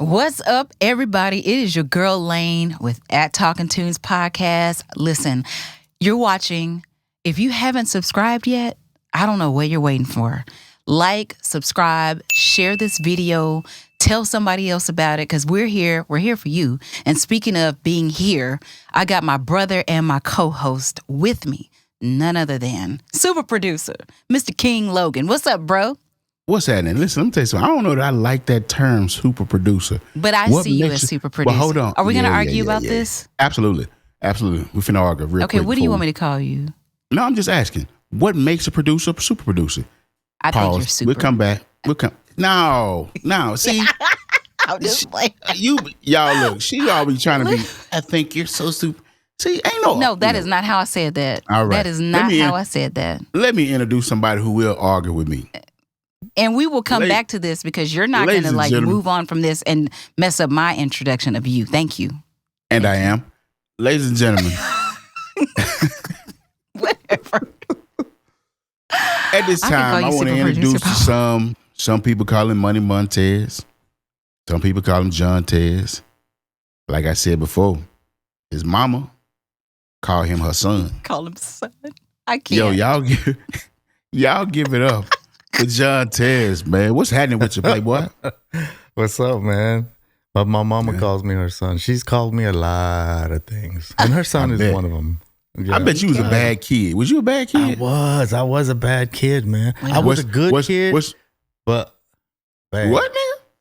What's up, everybody? It is your girl Lane with Talk&Tunes Podcast. Listen, you're watching. If you haven't subscribed yet, I don't know what you're waiting for. Like, subscribe, share this video, tell somebody else about it because we're here. We're here for you. And speaking of being here, I got my brother and my co-host with me. None other than super producer, Mr. King Logan. What's up, bro? What's happening? Listen, let me tell you something. I don't know that I like that term, super producer. But I see you as super producer. Well, hold on. Are we going to argue about this? Absolutely. Absolutely. We're finna argue real quick. Okay, what do you want me to call you? No, I'm just asking. What makes a producer a super producer? I think you're super. We'll come back. No. See? I'm just playing. Y'all look. She always trying to be, I think you're so super. See, ain't no. No, that is not how I said that. All right. That is not how I said that. Let me introduce somebody who will argue with me. And we will come back to this because you're not going to move on from this and mess up my introduction of you. Thank you. And I am. Ladies and gentlemen. Whatever. At this time, I want to introduce some people call him Money Montez. Some people call him Jontez. Like I said before, his mama call him her son. Call him son. I can't. Yo, y'all give it up. Jontez, man. What's happening with you, Playboy? What's up, man? But my mama calls me her son. She's called me a lot of things. And her son is one of them. Yeah. I bet you was a bad kid. Was you a bad kid? I was a bad kid, man. I was a good kid, but bad. What,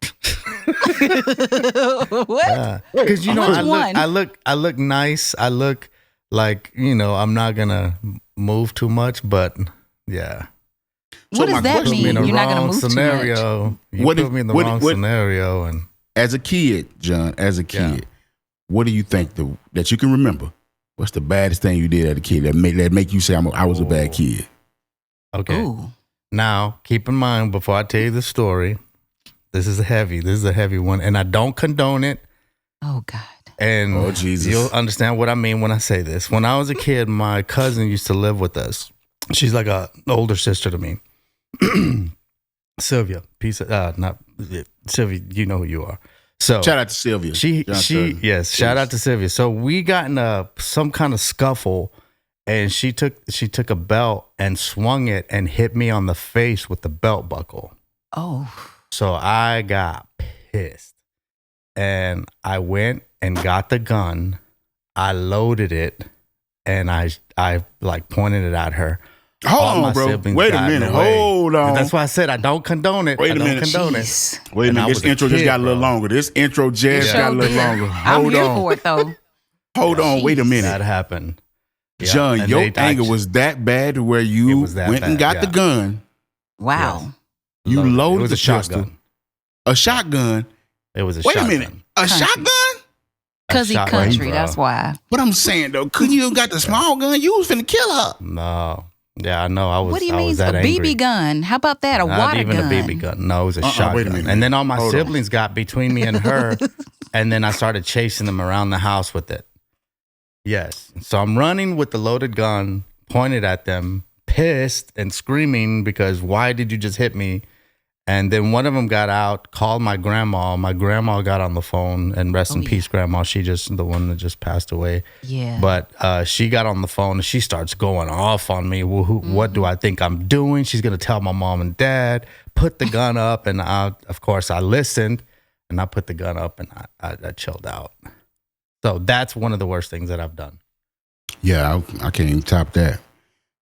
nigga? What? Because, I look nice. I look like, I'm not going to move too much, but yeah. What does that mean? You're not going to move scenario. too much. You put me in the wrong scenario. And as a kid, John, what do you think that you can remember? What's the baddest thing you did as a kid that make you say I was a bad kid? Okay. Ooh. Now, keep in mind, before I tell you the story, this is a heavy one, and I don't condone it. Oh, God. And Jesus. You'll understand what I mean when I say this. When I was a kid, my cousin used to live with us. She's like an older sister to me. Sylvia, Sylvia, you know who you are. So shout out to Sylvia. Shout out to Sylvia. So we got in some kind of scuffle, and she took a belt and swung it and hit me on the face with the belt buckle. Oh. So I got pissed, and I went and got the gun. I loaded it, and I pointed it at her. Hold on, bro. Wait a minute. Hold on. And that's why I said I don't condone it. Wait a minute. Wait a minute. This intro just got a little longer. This intro just got a little longer. Hold on. I'm here for it, though. Hold on. Wait a minute. That happened. John, your anger was that bad to where you went and got the gun. Wow. Yes. You loaded the shotgun. pistol. A shotgun? It was a shotgun. Wait a minute. A shotgun? Because he country, that's why. What I'm saying, though, couldn't you have got the small gun? You was finna kill her. No. Yeah, I know. What do you mean? A BB gun? How about that? Not even a BB gun. No, it was a shotgun. Wait a minute. And then all my siblings got between me and her, and then I started chasing them around the house with it. Yes. So I'm running with the loaded gun, pointed at them, pissed and screaming because why did you just hit me? And then one of them got out, called my grandma. My grandma got on the phone, and rest in peace, grandma. She the one that just passed away. Yeah. But she got on the phone and she starts going off on me. What do I think I'm doing? She's going to tell my mom and dad, put the gun up. And of course, I listened and I put the gun up and I chilled out. So that's one of the worst things that I've done. Yeah, I can't even top that.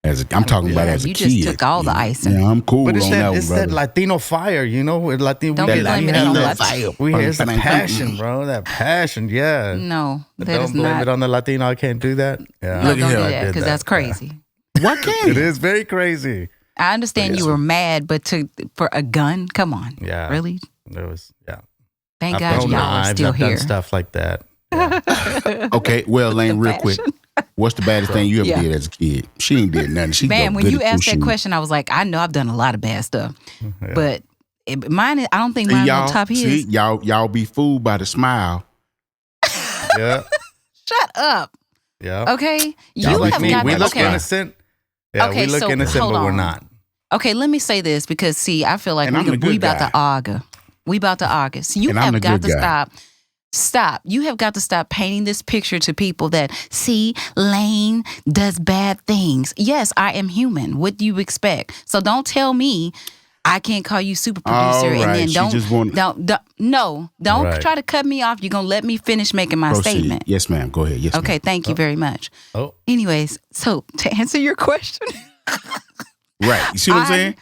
I'm talking about as a kid. You just took all the icing. Yeah, I'm cool but on that one, it's brother. that Latino fire, Latino. Don't be blaming it on fire. It's the passion, bro. That passion, yeah. No, that is don't blame not. it on the Latino. I can't do that. Yeah, No, don't do that because that's crazy. Why can't it is very crazy. I understand you were mad, but for a gun, come on. Yeah, really? There was. Yeah. Thank God y'all are still here. I've done stuff like that. Yeah. Okay, well, Lane, real quick. What's the baddest thing you ever did as a kid? She ain't did nothing. Man, when you asked that question, I was like, I know I've done a lot of bad stuff, but mine. I don't think mine on top his. See, y'all be fooled by the smile. Yeah. Shut up. Yeah. Okay. You have got we look okay. innocent. Yeah, okay, we look innocent, but we're not. Okay, let me say this because see, I feel like we about to argue. We about to August. You And have got to stop. Stop. You have got to stop painting this picture to people that, see, Lane does bad things. Yes, I am human. What do you expect? So don't tell me I can't call you super producer and then don't try to cut me off. You're going to let me finish making my statement. Yes, ma'am. Go ahead. Yes, okay, ma'am. Thank you very much. Anyways, so to answer your question. Right. You see what I'm saying?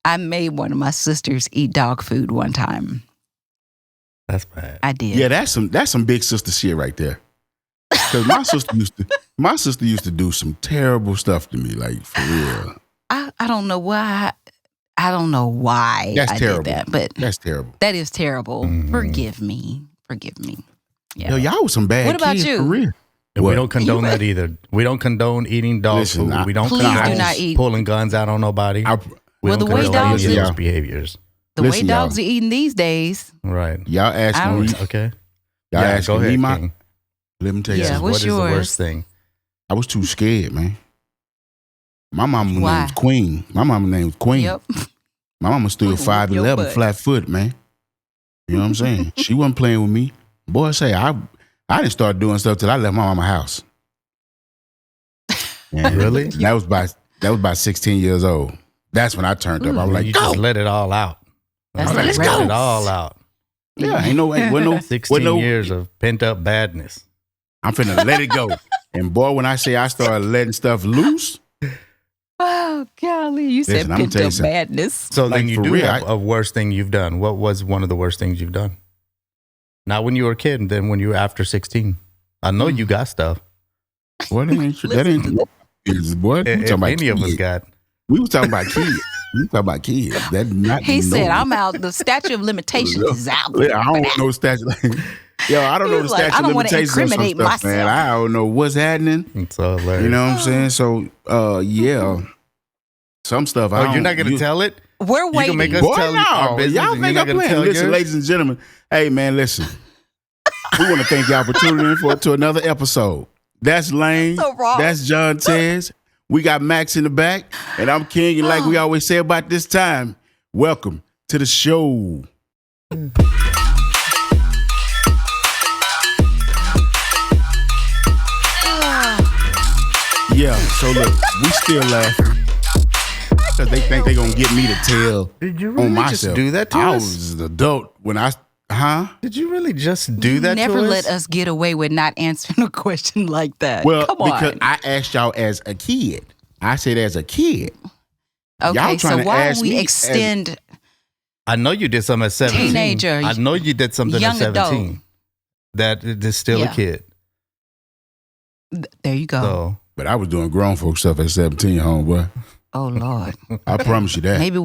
I made one of my sisters eat dog food one time. That's bad. I did. Yeah, that's some big sister shit right there. Because my sister used to do some terrible stuff to me, like for real. I don't know why. I don't know why that's I terrible. did that, but that's terrible. That is terrible. Mm-hmm. Forgive me. Yeah. Yo, y'all was some bad What about kids, you? For real. We don't condone that either. We don't condone eating dog food. We don't condone pulling guns out on nobody. Well, the way dogs those behaviors. The way dogs are eating these days. Right. Y'all asking me. Okay. Y'all asking go ahead, me, King. Let me tell you something. What is the worst thing? I was too scared, man. My mama name was Queen. My mama name was Queen. Yep. My mama stood 5'11", flat foot, man. You know what I'm saying? She wasn't playing with me. Boy, I didn't start doing stuff till I left my mama's house. And really? That was by 16 years old. That's when I turned up. I was like, you go. Just let it all out. Let's go. Let it all out. Yeah, ain't no 16 years of pent up badness. I'm finna let it go. And boy, when I say I started letting stuff loose. Oh, golly. You said pent up badness. So then you do have a worst thing you've done. What was one of the worst things you've done? Not when you were a kid, then when you were after 16. I know you got stuff. Boy, that ain't boy. Any of us got. We were talking about kids. He said, I'm out. The statute of limitations is out. I don't know statute. Yo, I don't know the statute of limitations on some stuff, man. I don't know what's happening. It's all hilarious. You know what I'm saying? So, yeah. Some stuff. Oh, you're not going to tell it? We're waiting. You can make us tell our business. Y'all think I'm playing? Listen, ladies and gentlemen. Hey, man, listen. We want to thank y'all for tuning in to another episode. That's Lane. So wrong. That's Jontez. We got Max in the back, and I'm King. And like we always say about this time, welcome to the show. Yeah, so look, we still laughing because they think they're going to get me to tell Did you really on just myself. do that to us? I was an adult when Did you really just do that to us? Never let us get away with not answering a question like that. Well, come on. because I asked y'all as a kid. I said as a kid. Okay, so why would we extend... I know you did something at 17. Teenager. I know you did something at 17. Adult. That is still a kid. There you go. So, but I was doing grown folk stuff at 17, homeboy. Oh, Lord. I promise you that. Maybe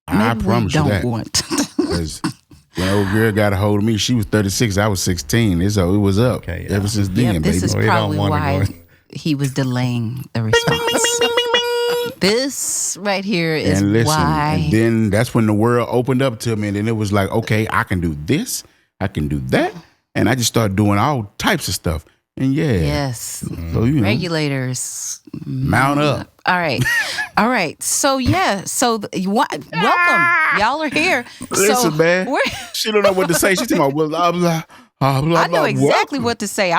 I promise we you that. don't want. Because when old girl got a hold of me, she was 36, I was 16. So it was up ever since then, this baby. is probably why he was delaying the response. This right here is why. And then that's when the world opened up to me. And then it was like, okay, I can do this. I can do that. And I just started doing all types of stuff. And yes. So, you know, regulators. Mount up. All right. All right. So, welcome. Y'all are here. Listen, man. She don't know what to say. She's talking about blah, blah, blah, blah. I know exactly what to say.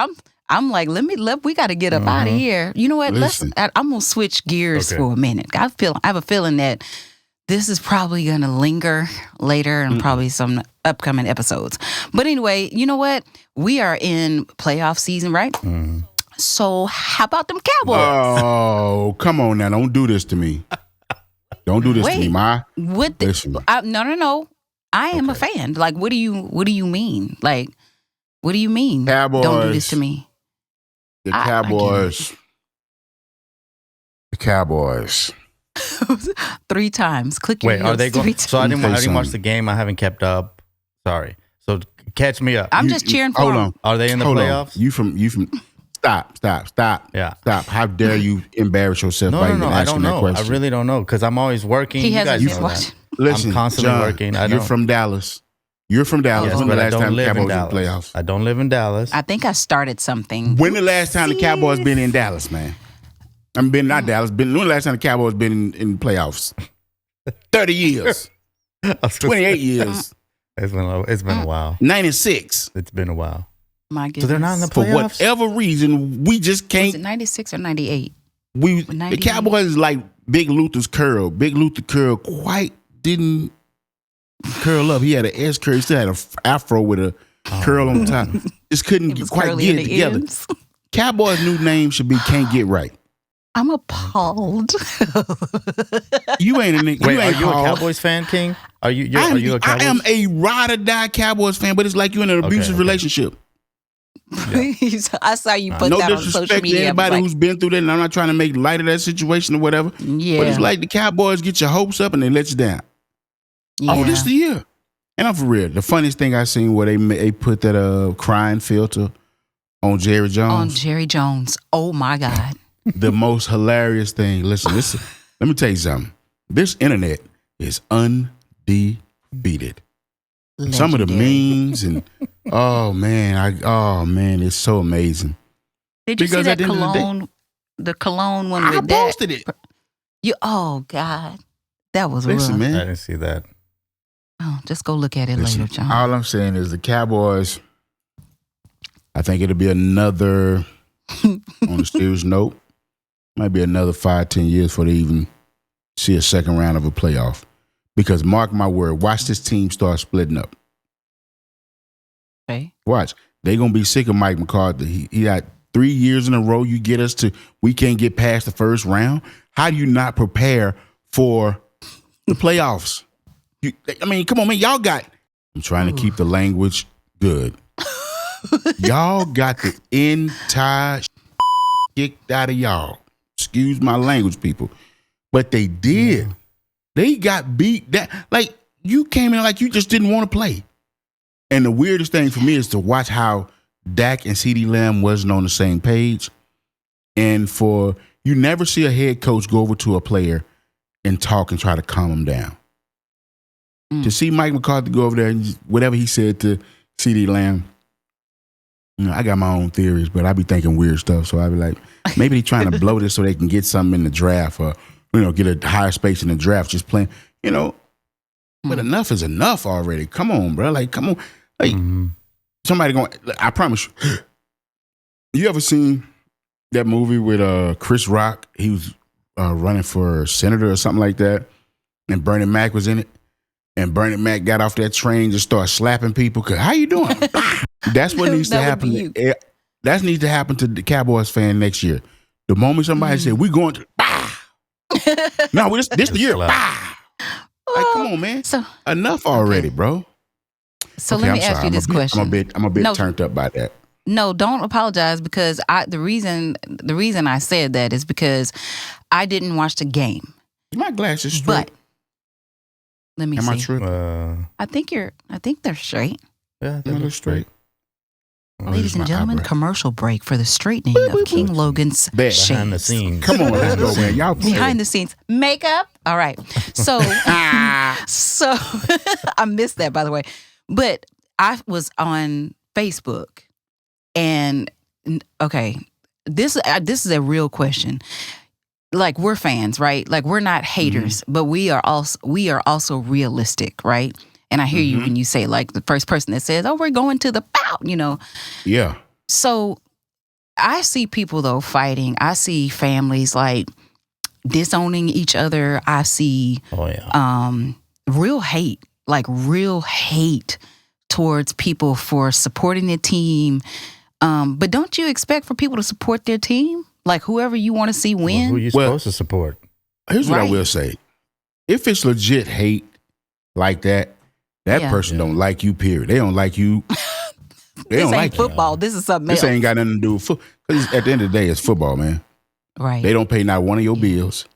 I'm like, we got to get up out of here. You know what? I'm going to switch gears for a minute. I have a feeling that this is probably going to linger later and probably some upcoming episodes. But anyway, you know what? We are in playoff season, right? Mm. So how about them Cowboys? Oh, come on now. Don't do this to me. Don't do this to me, Ma. No. I am a fan. Like, what do you mean? Like, what do you mean? Cowboys. Don't do this to me. The Cowboys. The Cowboys. 3 times. Click your heels. Are they going? So I didn't watch the game. I haven't kept up. Sorry. So catch me up. I'm just cheering for them. Hold on. Are they in the playoffs? You from? Stop. Yeah. Stop. How dare you embarrass yourself by even asking that question? I really don't know because I'm always working. He hasn't been watching. Listen, I'm constantly John, working. You're from Dallas. Yes, when the but last I don't time the live in Cowboys Dallas. in the playoffs? I don't live in Dallas. I think I started something. When the last time the Cowboys been in Dallas, man? When the last time the Cowboys been in the playoffs? 30 years. 28 years. It's been a while. 96. It's been a while. My goodness. So they're not in the For playoffs? whatever reason, we just can't. Was it 96 or 98? The Cowboys is like Big Luther's curl. Big Luther curl quite didn't curl up. He had an S curl. He still had an afro with a curl on top. Just couldn't quite get it together. Ends. Cowboys' new name should be Can't Get Right. I'm appalled. You ain't a nigga. Wait, are you a Cowboys fan, King? Are you a Cowboys? I am a ride or die Cowboys fan, but it's like you're in an abusive relationship. Please, I saw you put that on social media. No disrespect to anybody who's been through that, and I'm not trying to make light of that situation or whatever. Yeah. But it's like the Cowboys get your hopes up and they let you down. Yeah. Oh, this the year. And I'm for real. The funniest thing I seen where they put that crying filter on Jerry Jones. On Jerry Jones. Oh my God. The most hilarious thing. Listen, let me tell you something. This internet is undefeated. Legendary. Some of the memes and oh man, it's so amazing. Did you see that cologne? The cologne one with that? I posted it. Oh God, that was rough. Man. I didn't see that. Oh, just go look at it later, John. All I'm saying is the Cowboys. I think it'll be another. On a serious note, might be another 5-10 years before they even see a second round of a playoff. Because mark my word, watch this team start splitting up. Okay. Watch. They're going to be sick of Mike McCarthy. He got 3 years in a row. You get us to, we can't get past the first round. How do you not prepare for the playoffs? Come on, man. Y'all got, I'm trying to keep the language good. Y'all got the entire kicked out of y'all. Excuse my language, people. But they did. Yeah. They got beat. Like, you came in like you just didn't want to play. And the weirdest thing for me is to watch how Dak and CeeDee Lamb wasn't on the same page. And you never see a head coach go over to a player and talk and try to calm him down. To see Mike McCarthy go over there and whatever he said to CeeDee Lamb, I got my own theories, but I be thinking weird stuff. So I be like, maybe they trying to blow this so they can get something in the draft or, get a higher space in the draft, just playing, But enough is enough already. Come on, bro. Like, come on. Like, somebody going, I promise you. You ever seen that movie with Chris Rock? He was running for senator or something like that. And Bernie Mac was in it. And Bernie Mac got off that train, just started slapping people. How you doing? That's what needs to happen. That needs to happen to the Cowboys fan next year. The moment somebody said, we're going to, no, this the year. Like, come on, man. Enough already, bro. So let me ask you this question. I'm a bit turned up by that. No, don't apologize because the reason I said that is because I didn't watch the game. My glasses straight. But let me see. Am I tripping? I think they're straight. Yeah, they're straight. Ladies and gentlemen, commercial break for the straightening of King Logan's shades. Behind the scenes. Come on, let's go, man. Y'all behind the scenes. Makeup. All right. So I missed that, by the way. But I was on Facebook and, okay, this is a real question. Like, we're fans, right? Like, we're not haters, but we are also realistic, right? And I hear you when you say, like, the first person that says, oh, we're going to the bout, Yeah. So I see people, though, fighting. I see families, like, disowning each other. I see real hate towards people for supporting their team. But don't you expect for people to support their team? Like, whoever you want to see win? Well, who are you supposed to support? Here's what I will say. If it's legit hate like that, that person don't like you, period. They don't like you. They don't like football. You. This is something else. This ain't got nothing to do with football. Because at the end of the day, it's football, man. Right. They don't pay not one of your bills.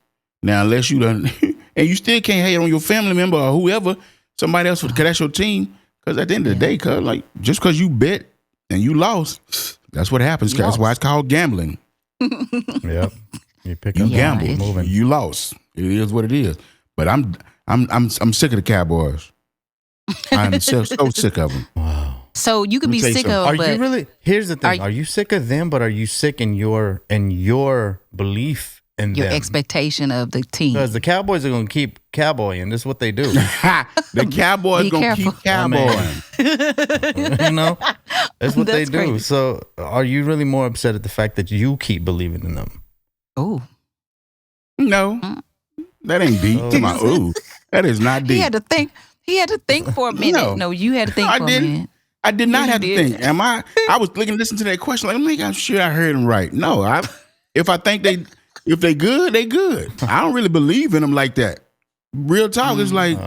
Now, unless you done, and you still can't hate on your family member or whoever, somebody else, because that's your team. Because at the end of the day, just because you bet and you lost, that's what happens. That's why it's called gambling. Yep. You gamble. You lost. It is what it is. But I'm sick of the Cowboys. I'm so sick of them. Wow. So you could be sick of. Are you really? Here's the thing. Are you sick of them? But are you sick in your belief your expectation of the team. Because the Cowboys are going to keep cowboying. This is what they do. The Cowboys going to keep cowboying. That's what they do. Crazy. So are you really more upset at the fact that you keep believing in them? Oh. No. That ain't deep. Ooh. That is not deep. He had to think for a minute. No, you had to think for a minute. I did not have to think. I was listening to that question like, I'm sure I heard him right. No, if I think if they good, they good. I don't really believe in them like that. Real talk is like,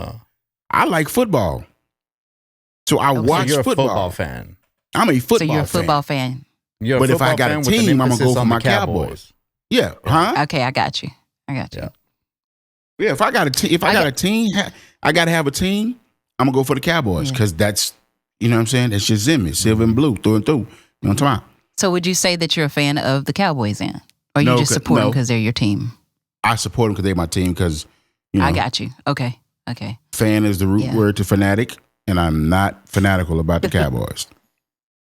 I like football. So I watch you're football. A football fan. I'm a football fan. So you're a football fan. But if I got a team, I'm going to go for my Cowboys. Yeah. Huh? Okay, I got you. Yeah. Yeah, if I got a team, I got to have a team, I'm going to go for the Cowboys because that's, you know what I'm saying? That's just in me, silver and blue, through and through. You know what I'm talking about? So would you say that you're a fan of the Cowboys then? Or you just support them because they're your team? I support them because they're my team because, I got you. Okay. Fan is the root word to fanatic, and I'm not fanatical about the Cowboys.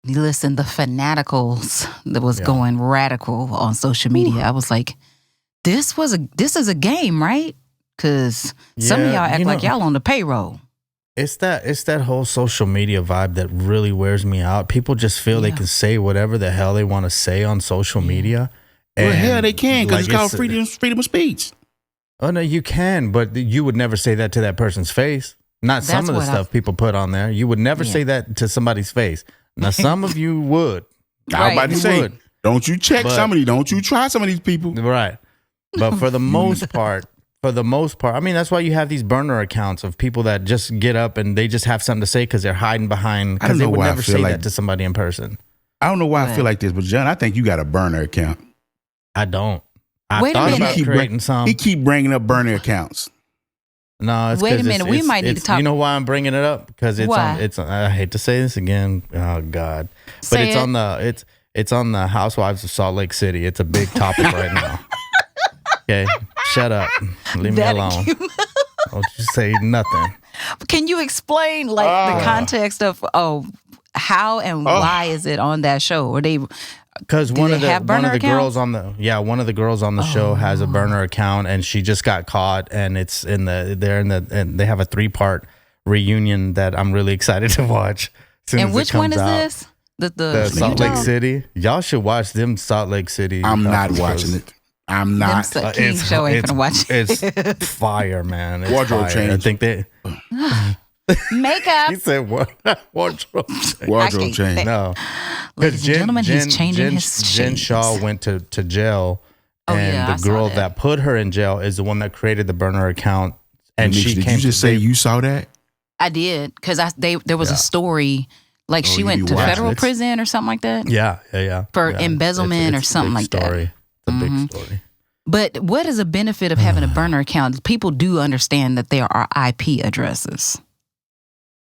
Listen, the fanaticals that was going radical on social media, I was like, this is a game, right? Because some of y'all act like y'all on the payroll. It's that whole social media vibe that really wears me out. People just feel they can say whatever the hell they want to say on social media. Well, hell, they can because it's called freedom of speech. Oh, no, you can, but you would never say that to that person's face. Not some of the stuff people put on there. You would never say that to somebody's face. Now, some of you would. I was about to say, don't you check don't you try some of these people. Right. But for the most part, I mean, that's why you have these burner accounts of people that just get up and they just have something to say because they're hiding behind, because they would never say that to somebody in person. I don't know why I feel like this, but John, I think you got a burner account. I don't. I thought about creating some. He keep bringing up burner accounts. No, it's wait a minute. We might need to talk. You know why I'm bringing it up? Because I hate to say this again. Oh God, but it's on the Housewives of Salt Lake City. It's a big topic right now. Okay, shut up. Leave me alone. Don't you say nothing. Can you explain the context of how and why is it on that show? Or because one of the girls on the show has a burner account, and she just got caught, and it's and they have a 3-part reunion that I'm really excited to watch. And which one is this? The Salt Lake City. Y'all should watch them Salt Lake City. I'm not watching it. I'm not. King show ain't gonna watch it. It's fire, man. It's wardrobe change. I think they makeup. He said what? Wardrobe change. Wardrobe change. No, ladies and gentlemen, he's changing his Jen Shaw went to jail, and the girl that put her in jail is the one that created the burner account. And did you just say you saw that? I did, because there was a story. Like she went to federal prison or something like that. Yeah. For embezzlement or something like that. It's a big story. But what is a benefit of having a burner account? People do understand that there are IP addresses.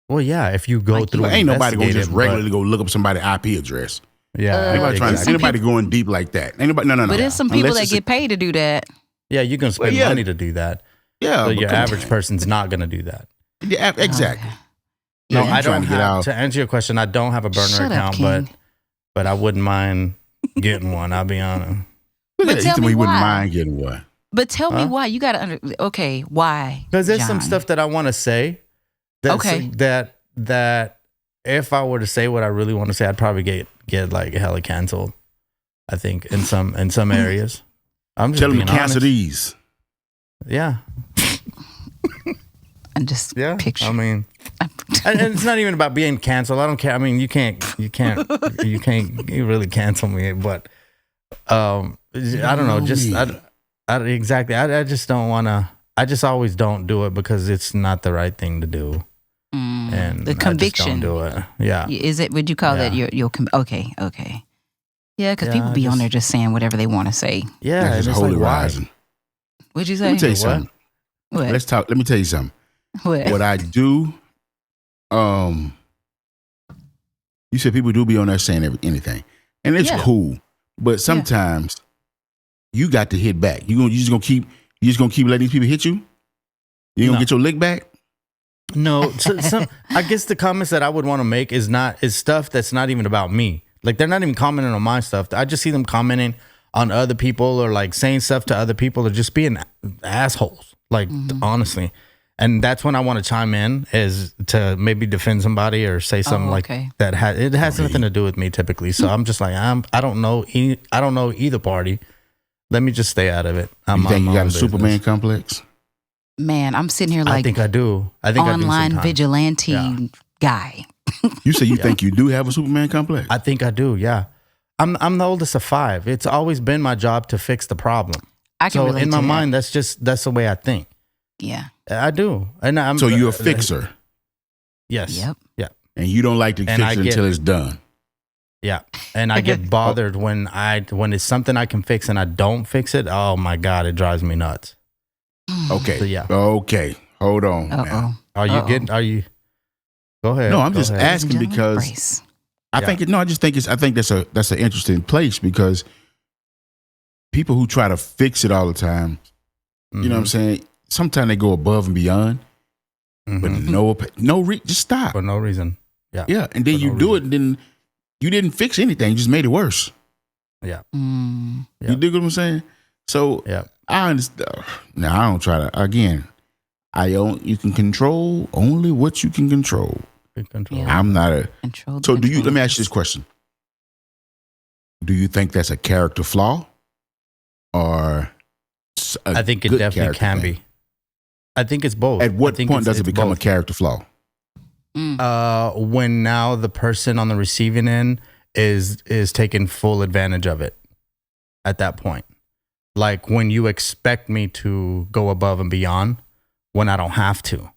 Well, yeah, if you go through, ain't nobody gonna just regularly go look up somebody's IP address. Yeah, ain't nobody going deep like that. Ain't no. But there's some people that get paid to do that. Yeah, you can spend money to do that. Yeah, but your average person's not gonna do that. Yeah, exactly. Okay. No, I don't have, to answer your question, I don't have a burner account, but I wouldn't mind getting one. I'll be honest. But tell me why. Wouldn't mind getting one. But tell me why. You got to why? Because there's some stuff that I want to say. That if I were to say what I really want to say, I'd probably get like hella canceled. I think in some areas. I'm just tell them to cancel honest. These. Yeah. And just picture. I mean, and it's not even about being canceled. I don't care. I mean, you can't really cancel me, but I don't know. I just don't want to. I just always don't do it because it's not the right thing to do. And the conviction. I just don't do it. Yeah. Is it? Would you call that your okay? Yeah, because people be on there just saying whatever they want to say. Yeah, it's holy rising. What'd you say? Let me tell you something. What? Let's talk. Let me tell you something. What I do. You said people do be on there saying anything, and it's cool. But sometimes you got to hit back. You just gonna keep letting these people hit you. You gonna get your lick back? No. I guess the comments that I would want to make is stuff that's not even about me. Like they're not even commenting on my stuff. I just see them commenting on other people or like saying stuff to other people or just being assholes. Like honestly. And that's when I want to chime in, is to maybe defend somebody or say something like that. It has nothing to do with me typically. So I'm just like, I don't know either party. Let me just stay out of it. You think you got a Superman complex? Man, I'm sitting here like, I think I do. Online vigilante guy. You say you think you do have a Superman complex? I think I do. Yeah, I'm the oldest of 5. It's always been my job to fix the problem. I can relate in to my that. mind, that's the way I think. Yeah, I do. And so you're a fixer. Yes. Yep. Yeah. And you don't like to fix it until it's done. Yeah. And I get bothered when it's something I can fix and I don't fix it. Oh my God, it drives me nuts. Okay. So, yeah. Okay. Hold on. Now. Are you go ahead. No, I'm just asking because I think that's an interesting place, because people who try to fix it all the time, you know what I'm saying? Sometimes they go above and beyond, but just stop. For no reason. Yeah. Yeah. And then you do it, and then you didn't fix anything. You just made it worse. Yeah. You dig what I'm saying? So I understand. Now, I don't try to, again, you can control only what you can control. Yeah. I'm not a, control. So let me ask you this question. Do you think that's a character flaw or I think it definitely can be. I think it's both. At what point does it become a character flaw? When now the person on the receiving end is taking full advantage of it at that point. Like when you expect me to go above and beyond when I don't have to.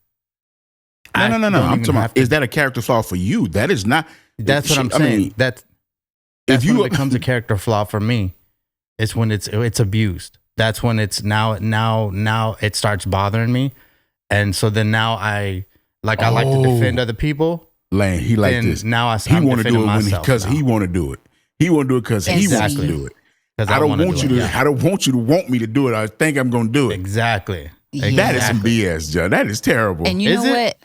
No. I'm talking about, is that a character flaw for you? That is not. That's what I'm saying. I mean, that's when it becomes a character flaw for me. It's when it's abused. That's when it's now it starts bothering me. And so then now I like to defend other people. Lane, he like this. Now he want to do it because he want to do it. He want to do it because he wants to do it. I don't want you to. I don't want you to want me to do it. I think I'm going to do it. Exactly. Yeah. That is some BS, John. That is terrible. And you know what?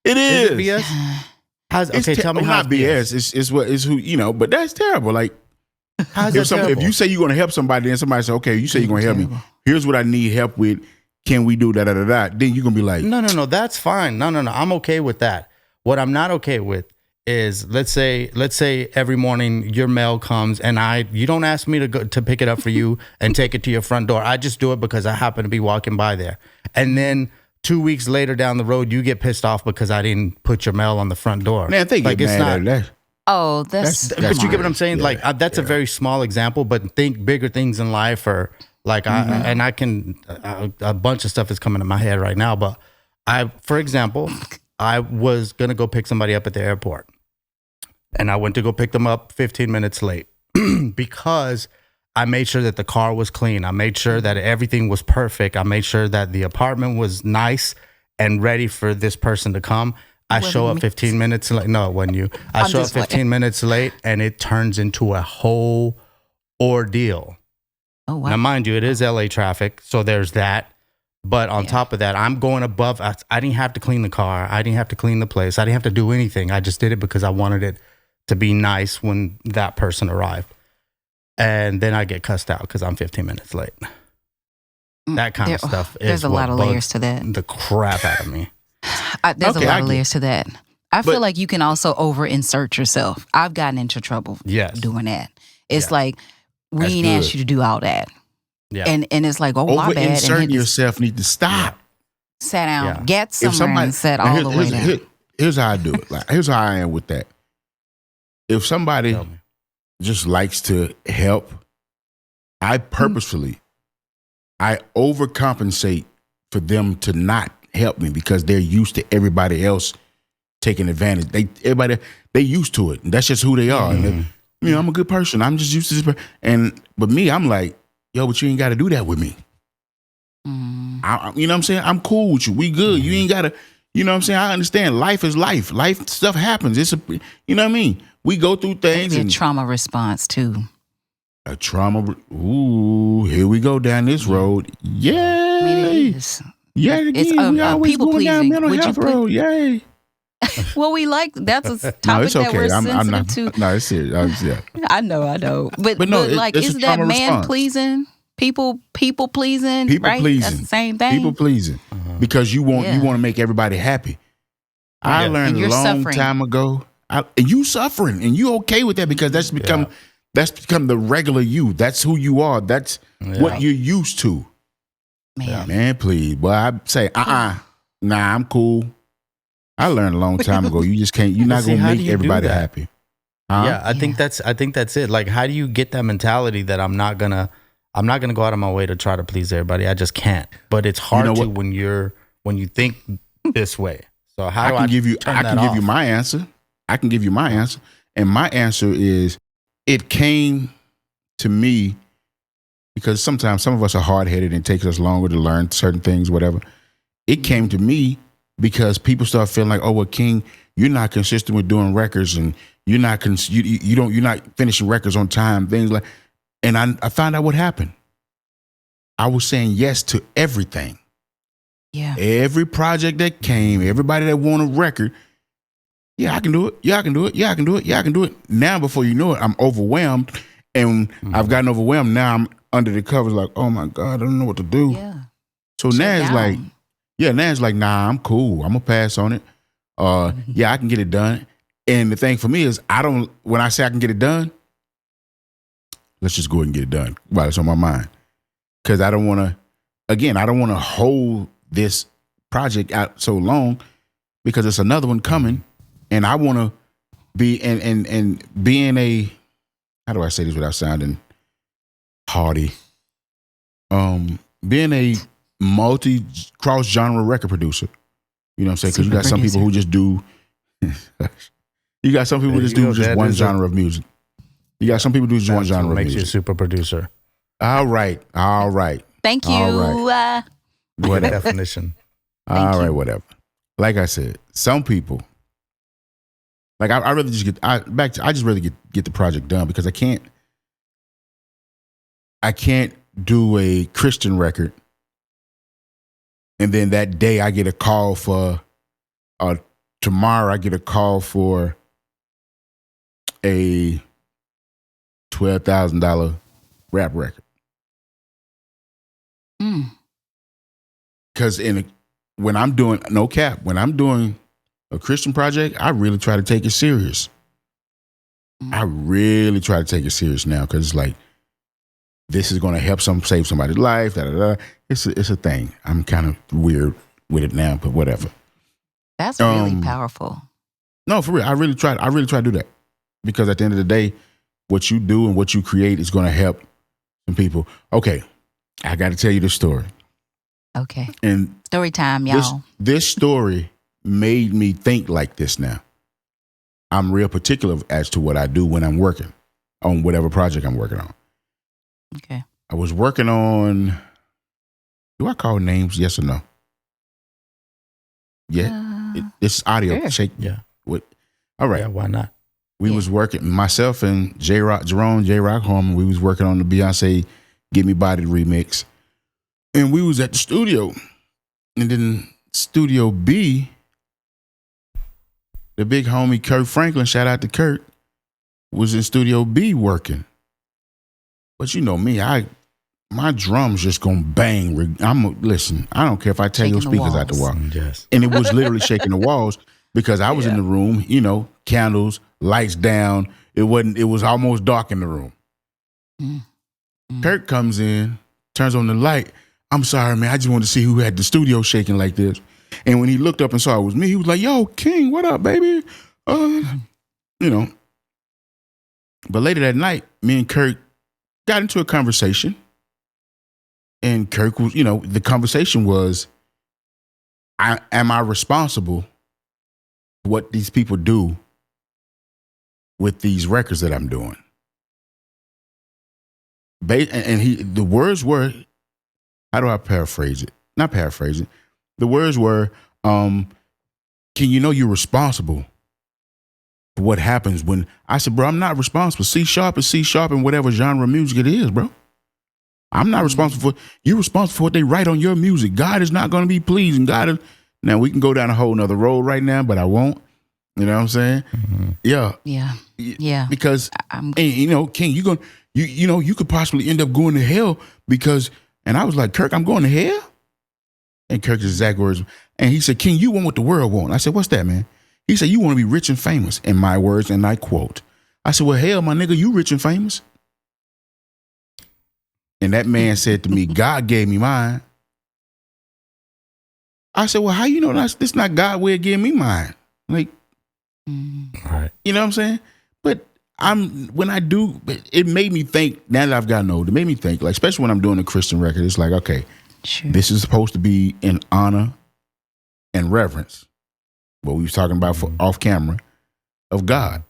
It is. Is it BS? Okay, tell me how not BS. It's who but that's terrible. Like, if you say you're going to help somebody, and somebody say, okay, you say you're going to help me. Here's what I need help with. Can we do da da da da? Then you're going to be like, no, that's fine. No, I'm okay with that. What I'm not okay with is let's say every morning your mail comes and you don't ask me to pick it up for you and take it to your front door. I just do it because I happen to be walking by there. And then 2 weeks later down the road, you get pissed off because I didn't put your mail on the front door. Man, think like it's not. But you get what I'm saying? Yeah, that's a very small example, but think bigger things in life, or like I can a bunch of stuff is coming to my head right now. But for example, I was gonna go pick somebody up at the airport, and I went to go pick them up 15 minutes late because I made sure that the car was clean. I made sure that everything was perfect. I made sure that the apartment was nice and ready for this person to come. I show up 15 minutes late. No, it wasn't you. I show up 15 minutes late, and it turns into a whole ordeal. Oh, wow. Now, mind you, it is LA traffic, so there's that. But on top of that, I'm going above. I didn't have to clean the car. I didn't have to clean the place. I didn't have to do anything. I just did it because I wanted it to be nice when that person arrived. And then I get cussed out because I'm 15 minutes late. That kind of stuff is there's a lot of layers to that. The crap out of me. There's a lot of layers to that. I feel like you can also over-insert yourself. I've gotten into trouble doing that. It's like, we ain't asked you to do all that. Yeah. And it's like, oh, my bad. Over-inserting yourself need to stop. Sat down, get somewhere and sat all the way down. Here's how I do it. Like, here's how I am with that. If somebody just likes to help, I purposefully, I overcompensate for them to not help me because they're used to everybody else taking advantage. They used to it. That's just who they are. And I'm a good person. I'm just used to this. But me, I'm like, yo, but you ain't got to do that with me. You know what I'm saying? I'm cool with you. We good. You ain't got to, you know what I'm saying? I understand. Life is life. Life stuff happens. You know what I mean? We go through things. Maybe a trauma response too. A trauma. Ooh, here we go down this road. Yay. I mean, it is. Yeah, it's we always people going pleasing. down mental health road. Yay. Well, we like that's a topic No, it's okay. that we're I'm sensitive not. to. No, it's serious. Yeah. I know. But no, like, it's a is that trauma man response. pleasing? People pleasing, People right? pleasing. That's the same thing. People pleasing because you want to make everybody happy. I learned a long time ago. And you suffering, and you okay with that because that's become the regular you. That's who you are. That's what you're used to. Man, please. Well, I say, nah, I'm cool. I learned a long time ago. You just can't. You're not gonna make everybody happy. Yeah, I think that's it. Like, how do you get that mentality that I'm not gonna go out of my way to try to please everybody? I just can't. But it's hard to when you think this way. So how do I give you my answer. I can give you my answer. And my answer is, it came to me because sometimes some of us are hard-headed and it takes us longer to learn certain things, whatever. It came to me because people start feeling like, oh, well, King, you're not consistent with doing records, and you're not finishing records on time, things like. And I found out what happened. I was saying yes to everything. Yeah. Every project that came, everybody that wanted a record. Yeah, I can do it. Yeah, I can do it. Yeah, I can do it. Yeah, I can do it. Now, before you know it, I'm overwhelmed, and I've gotten overwhelmed. Now I'm under the covers, like, oh my God, I don't know what to do. Yeah. So now it's like, nah, I'm cool. I'm gonna pass on it. Yeah, I can get it done. And the thing for me is, when I say I can get it done, let's just go ahead and get it done while it's on my mind. Because I don't want to hold this project out so long, because it's another one coming, and I want to be and being a, how do I say this without sounding hardy? Being a cross genre record producer, you know what I'm saying? Because you got some people who just do. You got some people who just do one genre of music. You got some people who do just one genre of music. Makes you a super producer. All right. Thank you. All right. Whatever definition. All right, whatever. Like I said, some people, like I rather just just rather get the project done, because I can't do a Christian record and then that day I get a call for, tomorrow I get a call for a $12,000 rap record. Because when I'm doing, no cap, when I'm doing a Christian project, I really try to take it serious. I really try to take it serious now, because it's like, this is going to help save somebody's life. It's a thing. I'm kind of weird with it now, but whatever. That's really powerful. No, for real. I really try to do that, because at the end of the day, what you do and what you create is going to help some people. Okay, I got to tell you this story. Okay. And story time, y'all. This story made me think like this now. I'm real particular as to what I do when I'm working on whatever project I'm working on. Okay. I was working on, do I call names? Yes or no? Yeah. It's audio. Sure. Shake. Yeah. All right. Yeah, why not? We was working, myself and Jerome J Rock Harmon, we was working on the Beyonce Get Me Bodied remix. And we was at the studio. And then Studio B, the big homie Kurt Franklin, shout out to Kurt, was in Studio B working. But you know me, my drums just gonna bang. Listen, I don't care if I tell your speakers out the wall. Yes. And it was literally shaking the walls, because I was in the room, candles, lights down. It was almost dark in the room. Kurt comes in, turns on the light. I'm sorry, man. I just wanted to see who had the studio shaking like this. And when he looked up and saw it was me, he was like, yo, King, what up, baby? But later that night, me and Kurt got into a conversation. And Kirk was, the conversation was, am I responsible for what these people do with these records that I'm doing? And the words were, how do I paraphrase it? Not paraphrase it. The words were, can you're responsible for what happens when, I said, bro, I'm not responsible. C sharp is C sharp in whatever genre of music it is, bro. I'm not responsible for, you're responsible for what they write on your music. God is not going to be pleased. And now we can go down a whole nother road right now, but I won't. You know what I'm saying? Mm-hmm. Yeah. Because, King, you could possibly end up going to hell because, and I was like, Kirk, I'm going to hell? And Kirk's exact words, and he said, King, you want what the world want. I said, what's that, man? He said, you want to be rich and famous, in my words, and I quote. I said, well, hell, my nigga, you rich and famous. And that man said to me, God gave me mine. I said, well, how you know this not God way of giving me mine? Like, right. You know what I'm saying? But it made me think, now that I've gotten old, it made me think, like, especially when I'm doing a Christian record, it's like, okay, sure, this is supposed to be in honor and reverence, what we was talking about off camera, of God.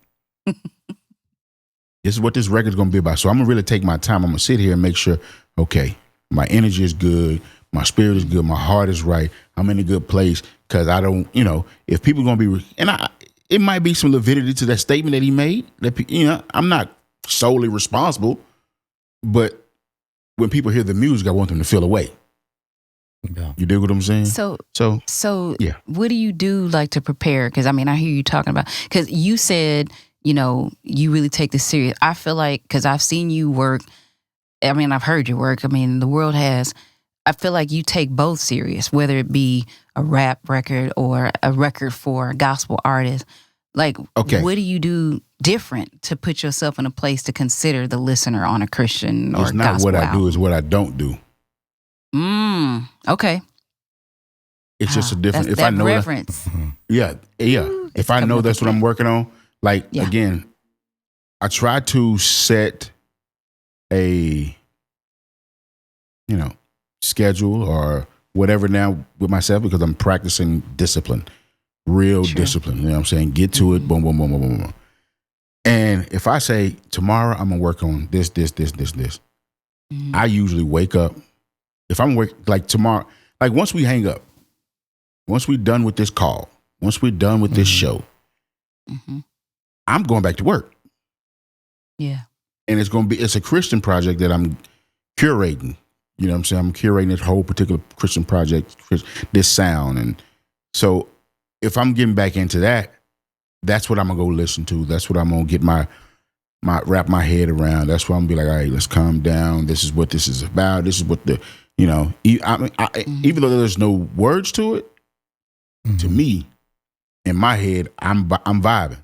This is what this record's going to be about. So I'm going to really take my time. I'm going to sit here and make sure, okay, my energy is good, my spirit is good, my heart is right, I'm in a good place, because I don't, if people are going to be, it might be some validity to that statement that he made, that, I'm not solely responsible, but when people hear the music, I want them to feel away. Yeah. You dig what I'm saying? So yeah. What do you do like to prepare? Because I hear you talking about, because you said, you really take this serious. I feel like, because I've seen you work, I've heard you work. The world has. I feel like you take both serious, whether it be a rap record or a record for a gospel artist. Like, okay, what do you do different to put yourself in a place to consider the listener on a Christian or it's not gospel what I album? do, it's what I don't do. Okay. It's just a different. If I know reverence. Yeah. Ooh, if I know that's what I'm working on, like, again, I try to set a, schedule or whatever now with myself, because I'm practicing discipline, real discipline. You know what I'm saying? Get to it, boom, boom, boom, boom, boom, boom. And if I say tomorrow I'm gonna work on this, I usually wake up. If I'm like tomorrow, like once we hang up, once we're done with this call, once we're done with this show, I'm going back to work. Yeah. And it's a Christian project that I'm curating. You know what I'm saying? I'm curating this whole particular Christian project, this sound. And so if I'm getting back into that, that's what I'm going to go listen to. That's what I'm going to get wrap my head around. That's why I'm going to be like, all right, let's calm down. This is what this is about. This is what even though there's no words to it, to me, in my head, I'm vibing.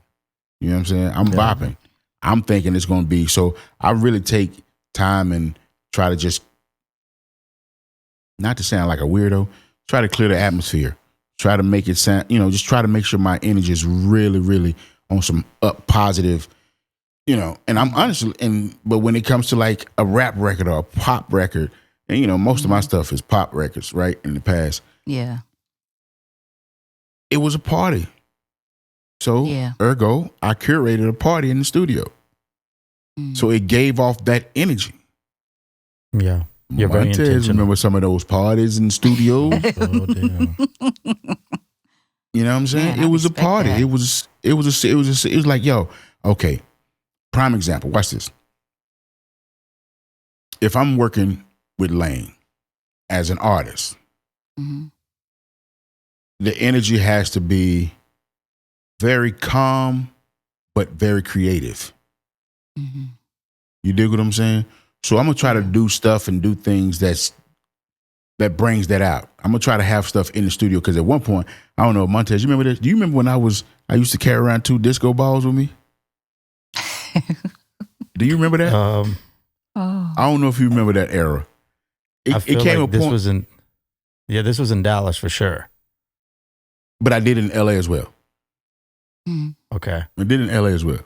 You know what I'm saying? I'm vibing. I'm thinking it's going to be, so I really take time and try to just, not to sound like a weirdo, try to clear the atmosphere. Try to make it sound, just try to make sure my energy is really, really on some up positive, and I'm honestly, but when it comes to like a rap record or a pop record, and most of my stuff is pop records, right? In the past. Yeah. It was a party. So, ergo, I curated a party in the studio. So it gave off that energy. Yeah. You're very intentional. Remember some of those parties in studios? Oh, damn. You know what I'm saying? Man, it was a party. that. It was like, yo, okay. Prime example. Watch this. If I'm working with Lane as an artist, the energy has to be very calm, but very creative. You dig what I'm saying? So I'm gonna try to do stuff and do things that brings that out. I'm gonna try to have stuff in the studio, because at one point, I don't know, Montez, you remember this? Do you remember when I used to carry around 2 disco balls with me? Do you remember that? I don't know if you remember that era. It came like this was in Dallas for sure. But I did it in LA as well. Okay. I did it in LA as well.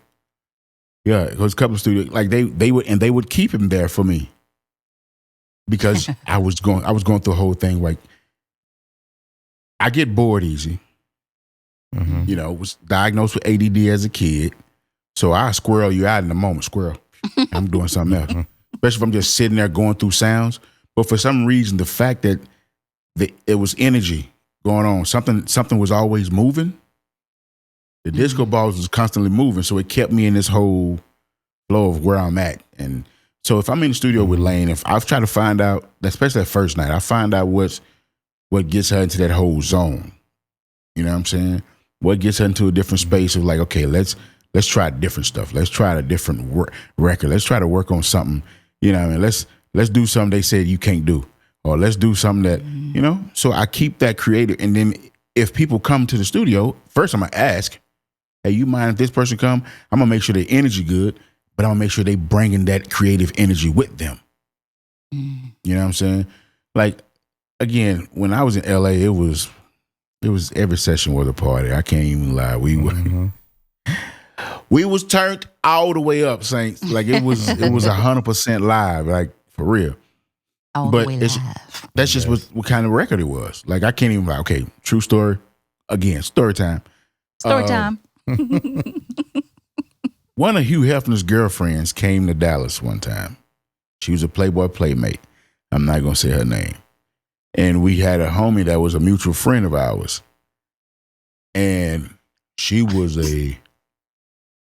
Yeah, it was a couple of studios. Like they would keep him there for me, because I was going through a whole thing. Like, I get bored easy. Was diagnosed with ADD as a kid, so I squirrel you out in the moment. Squirrel, I'm doing something else. Especially if I'm just sitting there going through sounds. But for some reason, the fact that it was energy going on, something was always moving. The disco balls was constantly moving, so it kept me in this whole flow of where I'm at. And so if I'm in the studio with Lane, if I've tried to find out, especially that first night, I find out what gets her into that whole zone. You know what I'm saying? What gets her into a different space of like, okay, let's try different stuff. Let's try a different record. Let's try to work on something. You know what I mean? Let's do something they said you can't do. Or let's do something that, you know. So I keep that creative. And then if people come to the studio, first I'm going to ask, hey, you mind if this person come? I'm going to make sure their energy good, but I'm going to make sure they bringing that creative energy with them. You know what I'm saying? Like, again, when I was in LA, it was every session was a party. I can't even lie. We was turned all the way up, Saints. Like it was 100% live, like for real. All but the way live. That's just what kind of record it was. Like I can't even like, okay, true story. Again, story time. Story time. One of Hugh Hefner's girlfriends came to Dallas one time. She was a Playboy playmate. I'm not gonna say her name. And we had a homie that was a mutual friend of ours. And she was a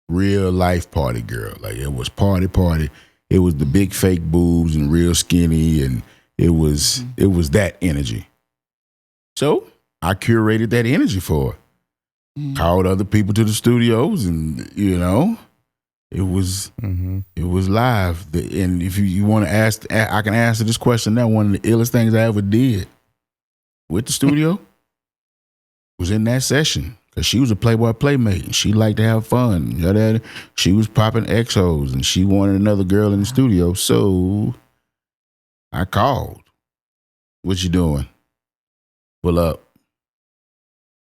real life party girl. Like it was party. It was the big fake boobs and real skinny, and it was that energy. So I curated that energy for her. Called other people to the studios, and you know, it was live. And if you want to ask, I can answer this question. That one of the illest things I ever did with the studio was in that session. Because she was a Playboy playmate and she liked to have fun. You know, she was popping XOs and she wanted another girl in the studio. So I called. What you doing? Pull up.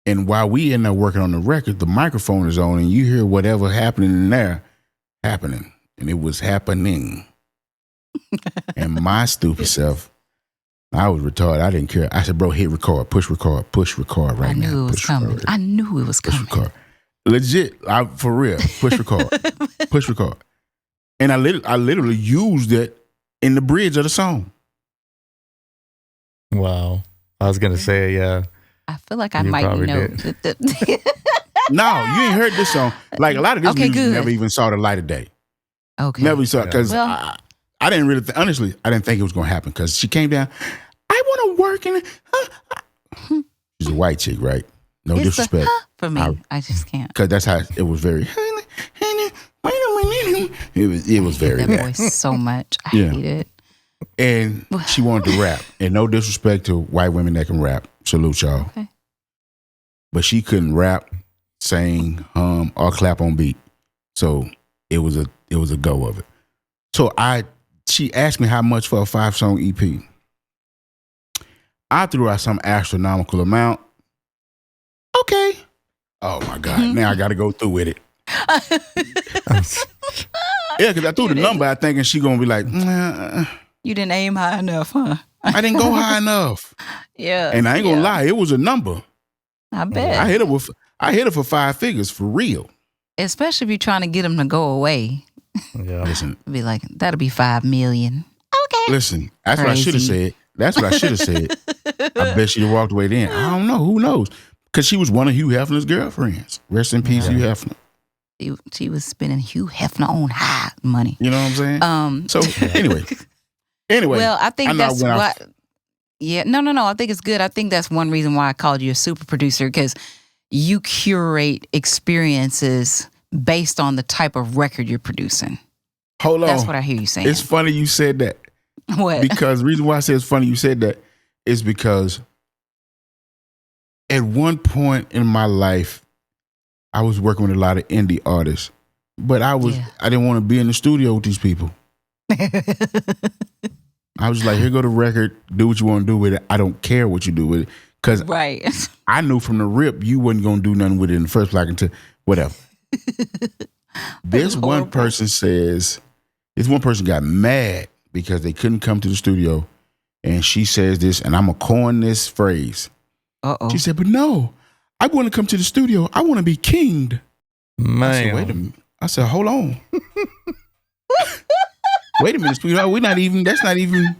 And while we in there working on the record, the microphone is on and you hear whatever happening in there happening. And it was happening. And my stupid self, I was retarded. I didn't care. I said, bro, hit record, push record right now. I knew it was coming. I knew it was coming. Push record. Legit, for real, push record. Push record. And I literally used it in the bridge of the song. Wow. I was going to say, yeah. I feel like I might know. No, you ain't heard this song. Like a lot of this music never even saw the light of day. Okay. Never saw it because I didn't really, honestly, I didn't think it was going to happen because she came down. I want to work in. She's a white chick, right? No it's disrespect. For me, I just can't. Because that's how it was very. It was very that voice so much. I hate it. And she wanted to rap. And no disrespect to white women that can rap. Salute y'all. Okay. But she couldn't rap, sing, hum, or clap on beat. So it was a go of it. So she asked me how much for a 5-song EP. I threw out some astronomical amount. Okay. Oh my God. Now I got to go through with it. Yeah, because I threw the number out thinking she going to be like, You didn't aim high enough, huh? I didn't go high enough. Yeah. And I ain't going to lie. It was a number. I bet. I hit her for 5 figures for real. Especially if you're trying to get them to go away. Yeah. Listen. Be like, that'll be $5 million. Okay. Listen, that's what I should have said. That's what I should have said. I bet she'd have walked away then. I don't know. Who knows? Because she was one of Hugh Hefner's girlfriends. Rest in peace, Hugh Hefner. She was spending Hugh Hefner on high money. You know what I'm saying? So anyway. Well, I think that's what. Yeah, no. I think it's good. I think that's one reason why I called you a super producer, because you curate experiences based on the type of record you're producing. Hold on. That's what I hear you saying. It's funny you said that. What? Because the reason why I say it's funny you said that is because at one point in my life, I was working with a lot of indie artists, but I didn't want to be in the studio with these people. I was like, here go the record, do what you want to do with it. I don't care what you do with it. Because I knew from the rip you wasn't going to do nothing with it in the first place until whatever. This one person got mad because they couldn't come to the studio. And she says this, and I'm going to coin this phrase. Uh-oh. She said, but no, I want to come to the studio. I want to be kinged. Man. I said, wait a minute. I said, hold on. Wait a minute, sweetheart. That's not even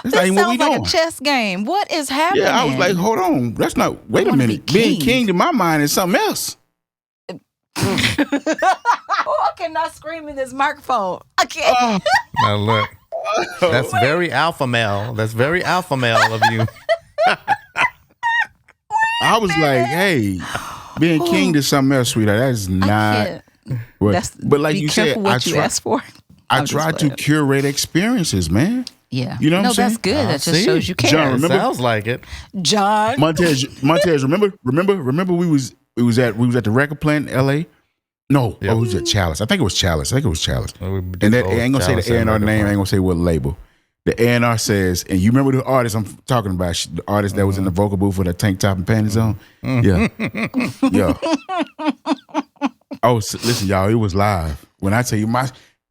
what we doing. Sounds like a chess game. What is happening? Yeah, I was like, hold on. That's not, wait a minute. Being king to my mind is something else. I cannot scream in this microphone. I can't. Now look, that's very alpha male. That's very alpha male of you. I was like, hey, Being king is something else, sweetheart. That is not. But like you said, what you ask for. I try to curate experiences, man. Yeah. You know what I'm saying? That's good. That just shows you care. John, remember? Sounds like it. John. Montez, remember we was at the record plant in LA? No. Yep. Oh, it was at Chalice. I think it was Chalice. Well, And that, I ain't gonna say the A&R name, I ain't gonna say what label. The A&R says, and you remember the artist I'm talking about, the artist that was in the vocal booth with a tank top and panties on? Yeah. Oh, listen, y'all, it was live. When I tell you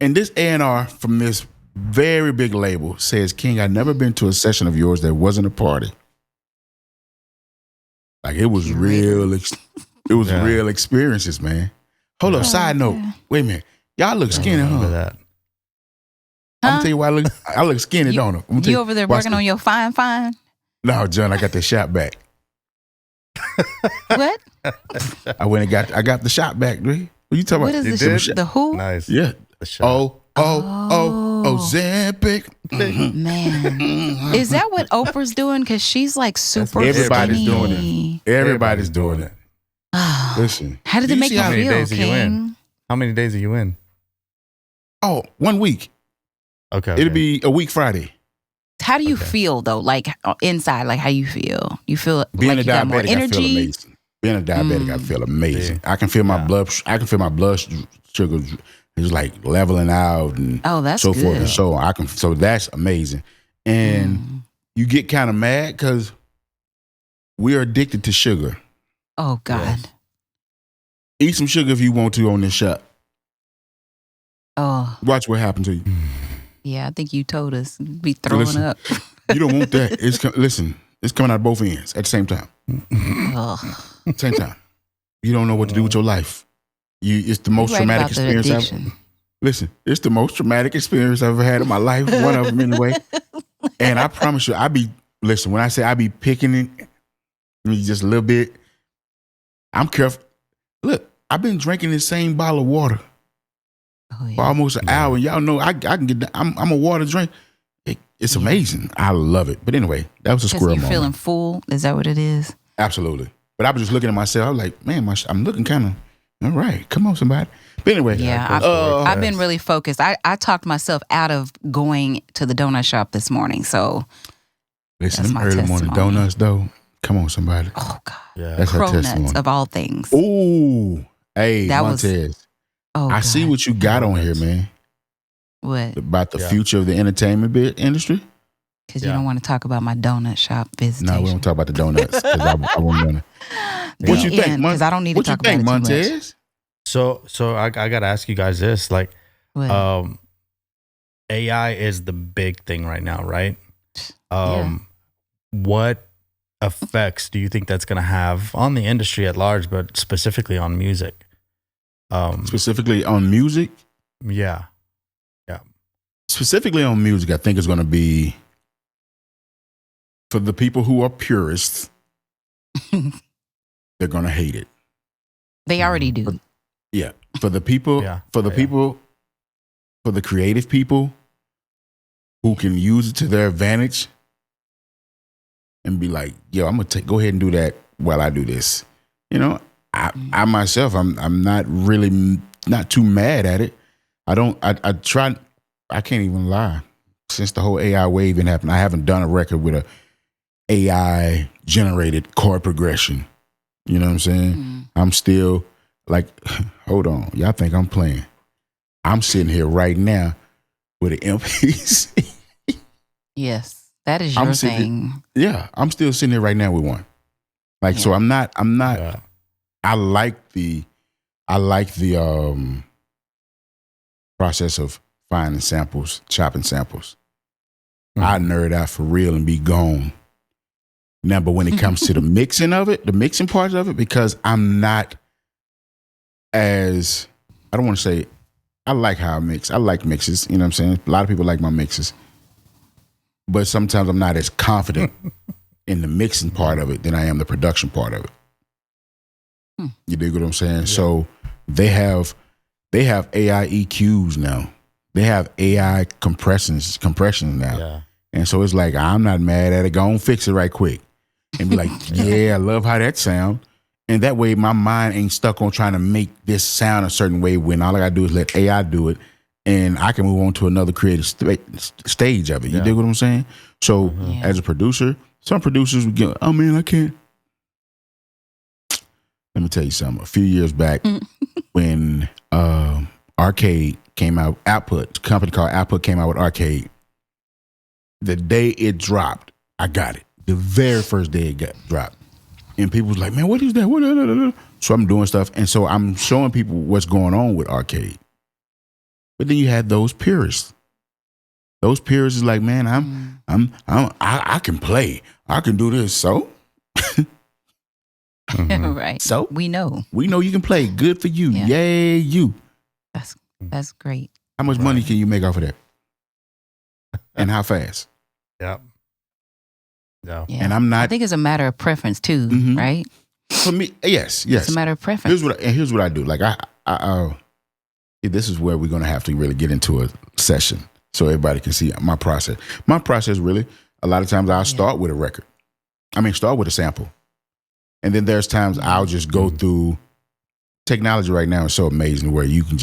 and this A&R from this very big label says, King, I've never been to a session of yours that wasn't a party. Like it was real experiences, man. Hold up, side note. Wait a minute. Y'all look skinny, huh? That. I'm gonna tell you why I look skinny, don't I? You over there working on your fine? No, John, I got the shot back. What? I got the shot back, dude. What you talking about? What is this? The who? Nice. Yeah. The shot. Zampic. Man. Is that what Oprah's doing? Because she's like super Everybody's skinny. doing it. Everybody's doing it. Listen. How did it make you feel, King? How many days are you in? Oh, 1 week. Okay. It'll be a week Friday. How do you feel though? Like inside, like how you feel? You feel being like a you got more diabetic, energy? I feel amazing. Being a diabetic, I feel amazing. Yeah. I can feel my blood sugar is like leveling out and that's so good. forth and so on. So that's amazing. And you get kind of mad because we are addicted to sugar. Oh God. Yes. Eat some sugar if you want to on this shot. Oh. Watch what happens to you. Yeah, I think you told us. Be throwing up. You don't want that. Listen, it's coming out both ends at the same time. Same time. You don't know what to do with your life. It's the most traumatic experience ever. Listen, it's the most traumatic experience I've ever had in my life. One of them anyway. And I promise you, when I say I be picking it, just a little bit, I'm careful. Look, I've been drinking the same bottle of water for almost an hour. Y'all know I can get. I'm a water drink. It's amazing. I love it. But anyway, that was a squirrel moment. You're feeling full. Is that what it is? Absolutely. But I was just looking at myself. I was like, man, I'm looking kind of all right. Come on, somebody. But anyway, I've been really focused. I talked myself out of going to the donut shop this morning. So listen, them early morning donuts though. Come on, somebody. Oh God, that's her testimony of all things. Ooh, hey, Jontez. I see what you got on here, man. What? About the future of the entertainment industry? Because you don't want to talk about my donut shop visitation. No, we don't talk about the donuts. I won't know. What you think, Because I don't need to talk about it Montez? too much. So I got to ask you guys this. Like, AI is the big thing right now, right? What effects do you think that's going to have on the industry at large, but specifically on music? Specifically on music? Yeah. Specifically on music, I think it's going to be for the people who are purists, they're going to hate it. They already do. Yeah. For the people, for the creative people who can use it to their advantage and be like, yo, I'm going to go ahead and do that while I do this. You know, I myself, I'm not really not too mad at it. I can't even lie. Since the whole AI wave happened, I haven't done a record with a AI generated chord progression. You know what I'm saying? I'm still like, hold on, y'all think I'm playing? I'm sitting here right now with an MPC. Yes, that is your thing. Yeah, I'm still sitting here right now with one. Like, so I'm not. I like the process of finding samples, chopping samples. I nerd out for real and be gone. Now, but when it comes to the mixing of it, the mixing part of it, because I'm not as, I don't want to say, I like how I mix. I like mixes, you know what I'm saying? A lot of people like my mixes. But sometimes I'm not as confident in the mixing part of it than I am the production part of it. You dig what I'm saying? Yeah. So they have AI EQs now. They have AI compressions now. Yeah. And so it's like, I'm not mad at it. Go on, fix it right quick. And be like, yeah, I love how that sound. And that way my mind ain't stuck on trying to make this sound a certain way when all I gotta do is let AI do it and I can move on to another creative stage of it. You dig what I'm saying? So as a producer, some producers would go, oh man, I can't. Let me tell you something. A few years back when Arcade came out, Output, a company called Output came out with Arcade, the day it dropped, I got it. The very first day it got dropped. And people was like, man, what is that? What? So I'm doing stuff. And so I'm showing people what's going on with Arcade. But then you had those purists. Those purists is like, man, I can play. I can do this. So? Right. So? We know you can play. Good for you. Yeah. Yay, you. That's great. How much money can you make off of that? And how fast? Yep. Yeah. And I'm not. I think it's a matter of preference too, right? For me, yes. It's a matter of preference. Here's what I do. Like this is where we're gonna have to really get into a session so everybody can see my process. My process really, a lot of times I'll start with a record. Start with a sample. And then there's times I'll just go through technology right now is so amazing where you can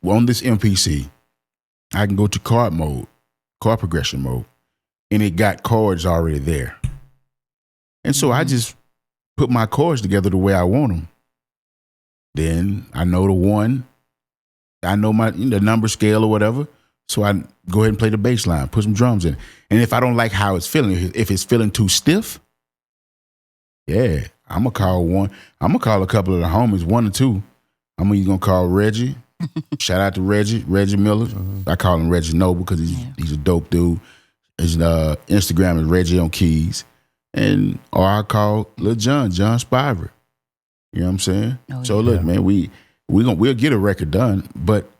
on this MPC, I can go to chord progression mode. And it got chords already there. And so I just put my chords together the way I want them. Then I know the one, I know the number scale or whatever. So I go ahead and play the bass line, put some drums in. And if I don't like how it's feeling, if it's feeling too stiff, I'm gonna call a couple of the homies, one or two. I'm gonna call Reggie. Shout out to Reggie Miller. I call him Reggie Noble because he's a dope dude. His Instagram is Reggie on keys. Or I call Lil John Spiver. You know what I'm saying? Look, man, we'll get a record done, but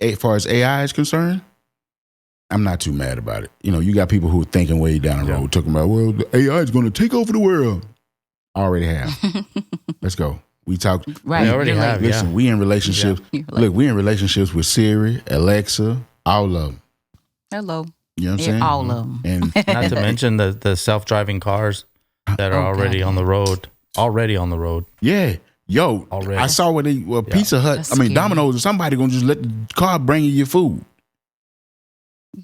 as far as AI is concerned, I'm not too mad about it. You got people who are thinking way down the road, talking about, well, the AI is going to take over the world. I already have. Let's go. We talk. Right. We already have. Listen, we in relationships. Yeah. Look, we in relationships with Siri, Alexa, all of them. Hello. You know what I'm saying? All of them. And not to mention the self-driving cars that are already on the road. Already on the road. Yeah. Yo, already. I saw where Pizza Hut, Domino's or somebody going to just let the car bring you your food.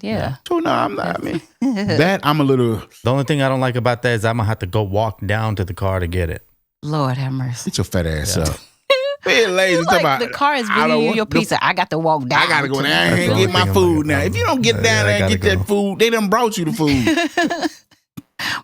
Yeah. So no, I'm not. That I'm a little. The only thing I don't like about that is I'm gonna have to go walk down to the car to get it. Lord have mercy. Get your fat ass up. Being lazy. Like the car is bringing you your pizza. I got to walk down. I gotta go down and get my food now. If you don't get down there and get that food, they done brought you the food.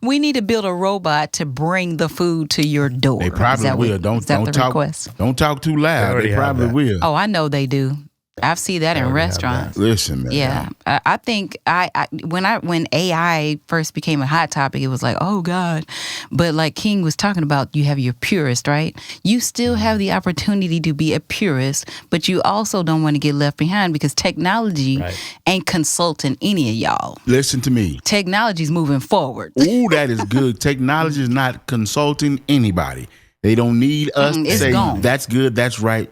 We need to build a robot to bring the food to your door. They probably will. Don't talk too loud. They probably will. Oh, I know they do. I've seen that in restaurants. Listen, man. Yeah, I think when AI first became a hot topic, it was like, oh God. But like King was talking about, you have your purist, right? You still have the opportunity to be a purist, but you also don't want to get left behind because technology ain't consulting any of y'all. Listen to me. Technology's moving forward. Ooh, that is good. Technology is not consulting anybody. They don't need us to say, gone. That's good, that's right.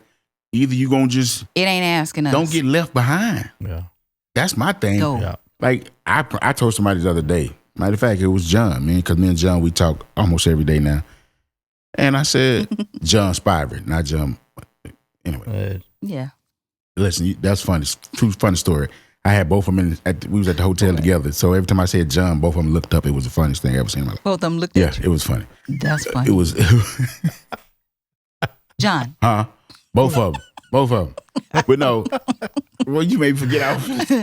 Either you gonna just it ain't asking us. Don't get left behind. Yeah, that's my thing. Go. Yeah. Like I told somebody the other day. Matter of fact, it was John, man, because me and John we talk almost every day now. And I said John Spiver, not John. Anyway, yeah. Listen, that's funny. True funny story. I had both of them we was at the hotel together. So every time I said John, both of them looked up. It was the funniest thing I ever seen in my life. Both of them looked at you. Yeah, it was funny. That's funny. It was John. Huh? Both of them. But no, well, you may forget out.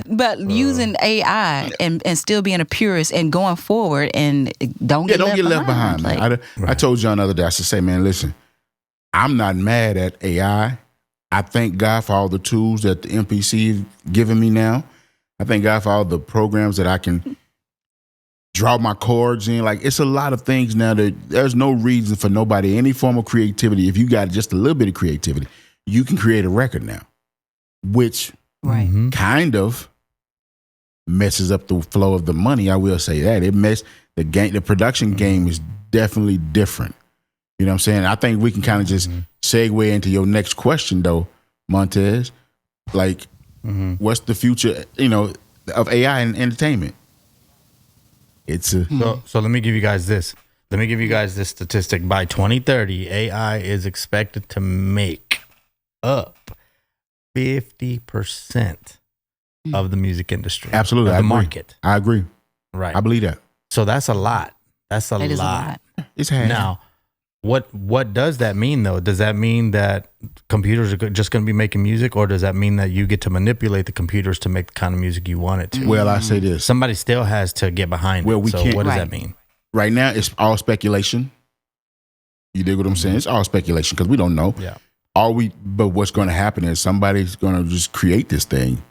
But using AI and still being a purist and going forward and don't get left behind. Man. I told John the other day, I should say, man, listen, I'm not mad at AI. I thank God for all the tools that the MPC is giving me now. I thank God for all the programs that I can draw my chords in. Like, it's a lot of things now that there's no reason for nobody, any form of creativity. If you got just a little bit of creativity, you can create a record now, which kind of messes up the flow of the money. I will say that. The production game is definitely different. You know what I'm saying? I think we can kind of just segue into your next question though, Montez. Like, what's the future, of AI and entertainment? It's so let me give you guys this. Let me give you guys this statistic. By 2030, AI is expected to make up 50% of the music industry. Absolutely. Of the market. I agree. Right. I believe that. So that's a lot. That's a lot. It's half. Now, what does that mean, though? Does that mean that computers are just going to be making music, or does that mean that you get to manipulate the computers to make the kind of music you want it to? Well, I say this. Somebody still has to get behind it. So what does that mean? Right now, it's all speculation. You dig what I'm saying? It's all speculation because we don't know. Yeah. But what's going to happen is somebody's going to just create this thing,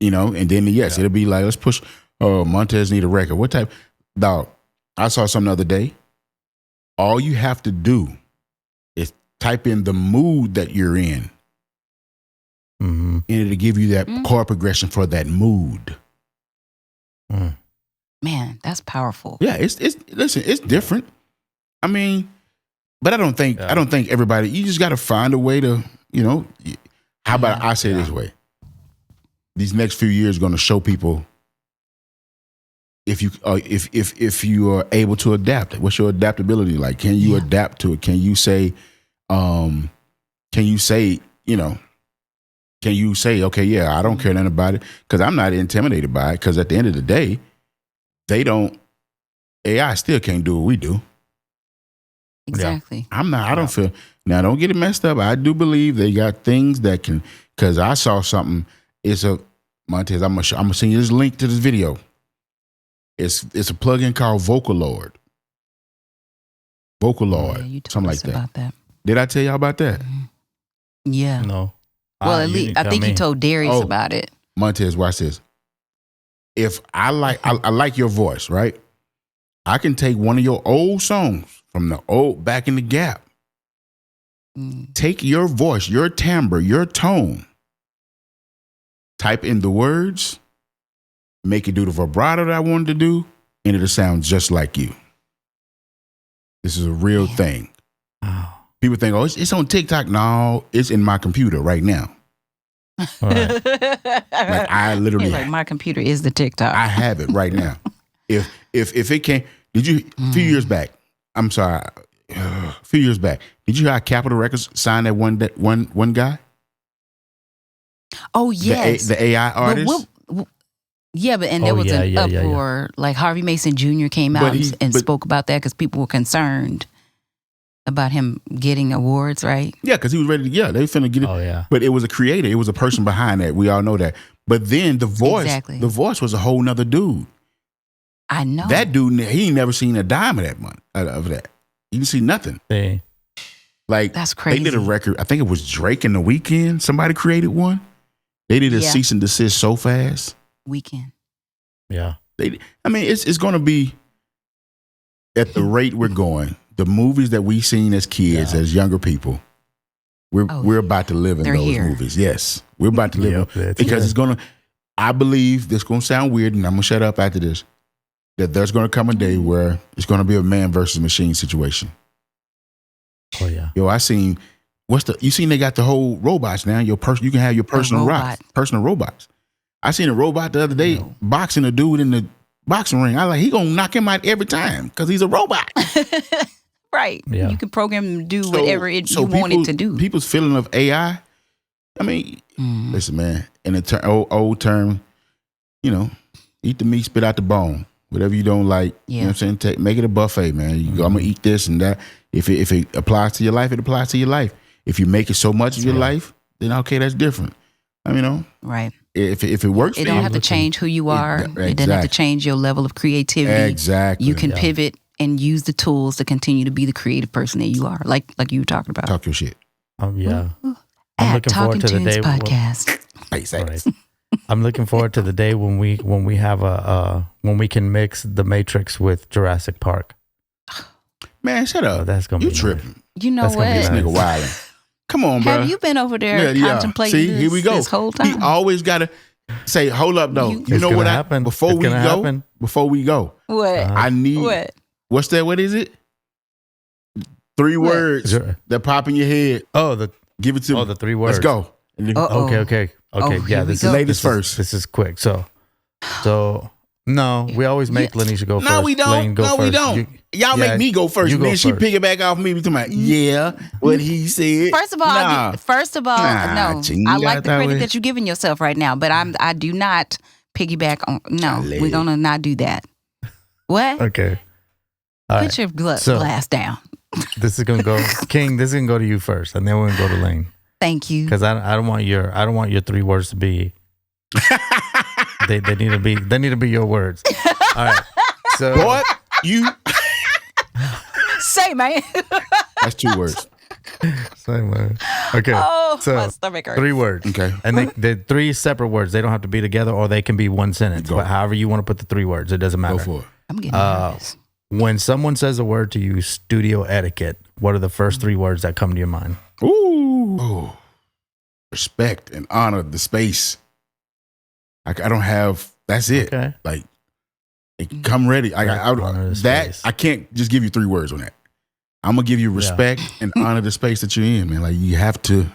and then it'll be like, let's push. Oh, Montez need a record. What type? Dog, I saw something the other day. All you have to do is type in the mood that you're in, and it'll give you that chord progression for that mood. Man, that's powerful. Yeah, listen, it's different. I mean, but I don't think everybody. You just got to find a way to, How about I say it this way? These next few years are going to show people if you are able to adapt. What's your adaptability like? Can you adapt to it? Can you say, okay, yeah, I don't care nothing about it because I'm not intimidated by it because at the end of the day, AI still can't do what we do. Exactly. I don't feel, now don't get it messed up. I do believe they got things that can, because I saw something, Montez, I'm gonna send you this link to this video. It's a plugin called Vocaloid. You told something us like about that. Did I tell y'all about that? Yeah. No. Well, at least I think you told Darius about it. Montez, watch this. If I like your voice, right? I can take one of your old songs from the old Back in the Gap. Take your voice, your timbre, your tone. Type in the words. Make it do the vibrato that I wanted to do, and it'll sound just like you. This is a real thing. Wow. People think, it's on TikTok. No, it's in my computer right now. Right. Like I literally, my computer is the TikTok. I have it right now. If it came, did you a few years back? I'm sorry, a few years back. Did you hear how Capitol Records signed that one guy? Oh yes, the AI artist. But there was an uproar. Like Harvey Mason Jr. came out and spoke about that because people were concerned about him getting awards, right? Yeah, because he was ready to. Yeah, they finna get it. Oh yeah. But it was a creator. It was a person behind that. We all know that. But then the voice was a whole nother dude. I know that dude. He ain't never seen a dime of that money of that. He didn't see nothing. Hey. Like that's crazy. They did a record. I think it was Drake and The Weeknd. Somebody created one. They did a cease and desist so fast. Weekend. Yeah. It's going to be at the rate we're going. The movies that we've seen as kids, as younger people, we're about to live in those movies. Yes, we're about to live in because it's going to. I believe this is going to sound weird, and I'm going to shut up after this. That there's going to come a day where it's going to be a man versus machine situation. Oh yeah. Yo, I seen you seen they got the whole robots now. You can have your personal robots. I seen a robot the other day boxing a dude in the boxing ring. I like he gonna knock him out every time because he's a robot. Right. Yeah. You can program him to do whatever you want it to do. People's feeling of AI. Listen, man. In the old term, eat the meat, spit out the bone. Whatever you don't like, you know what I'm saying? Make it a buffet, man. I'm gonna eat this and that. If it applies to your life, it applies to your life. If you make it so much of your life, then okay, that's different. Right. If it works, it don't have to change who you are. It doesn't have to change your level of creativity. Exactly. You can pivot and use the tools to continue to be the creative person that you are, like you were talking about. Talk your shit. Yeah. I'm looking forward to the day. Podcast. Right. I'm looking forward to the day when we have when we can mix The Matrix with Jurassic Park. Man, shut up. That's gonna be tripping. Nice. You know what? This nigga wilding. Come on, bro. Have you been over there contemplating See, here we go. This whole time? He always got to say, hold up, though. You know what happen. Before we go, what? I need, what's that? What is it? 3 words that pop in your head. Give it to me. The 3 words. Let's go. Okay. Yeah, this is ladies first. This is quick. So No, we always make Lanisha go first. No, we don't. Lane, go no, first. we don't. Y'all make me go first. Then she piggyback off me. Talking about, what he said. First of all, no. I like the credit that you're giving yourself right now, but I do not piggyback on. No, we're gonna not do that. What? Okay. Put your glass down. This is gonna go, King. This is gonna go to you first, and then we're gonna go to Lane. Thank you. Because I don't want your 3 words to be. they need to be your words. All right. So what you say, man? That's 2 words. Same word. Okay. Oh, so my stomach hurts. 3 words. Okay. And they're 3 separate words. They don't have to be together, or they can be one sentence. But however you want to put the 3 words, it doesn't matter. Go for it. I'm getting nervous. When someone says a word to you, studio etiquette, what are the first 3 words that come to your mind? Ooh. Respect and honor the space. I don't have. That's it. Okay. Like, come ready. I can't just give you 3 words on that. I'm gonna give you respect and honor the space that you're in, man. Like, you have to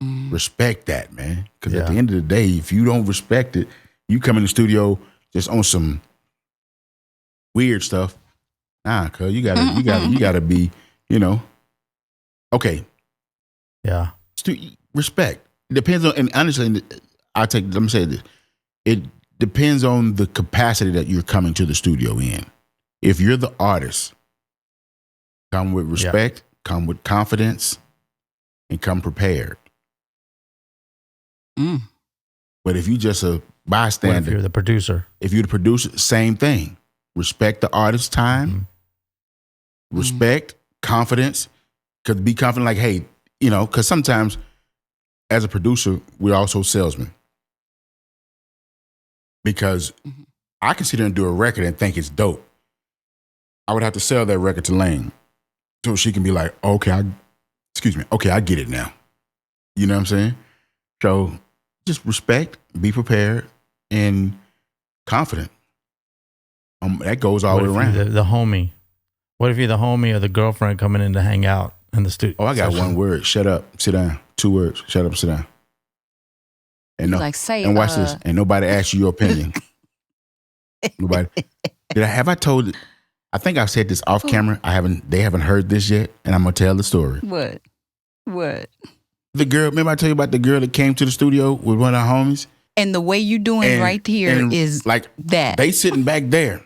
respect that, man. Because at the end of the day, if you don't respect it, you come in the studio just on some weird stuff. Nah, cuz you gotta be, okay. Yeah. Respect. It depends on, and honestly, let me say this. It depends on the capacity that you're coming to the studio in. If you're the artist, come with respect, come with confidence, and come prepared. But if you just a bystander, what if you're the producer? Same thing. Respect the artist's time. Respect, confidence. Could be confident, like, hey, because sometimes as a producer, we're also salesmen. Because I can sit there and do a record and think it's dope. I would have to sell that record to Lane so she can be like, okay, I get it now. You know what I'm saying? So just respect, be prepared, and confident. That goes all the way around. The homie. What if you're the homie or the girlfriend coming in to hang out in the studio? Oh, I got 1 word. Shut up, sit down. 2 words. Shut up, sit down. And and watch this. And nobody asked you your opinion. Nobody. I told? I think I've said this off camera. They haven't heard this yet, and I'm gonna tell the story. What? The girl. Remember I told you about the girl that came to the studio with one of our homies. And the way you doing right here is like that. They sitting back there.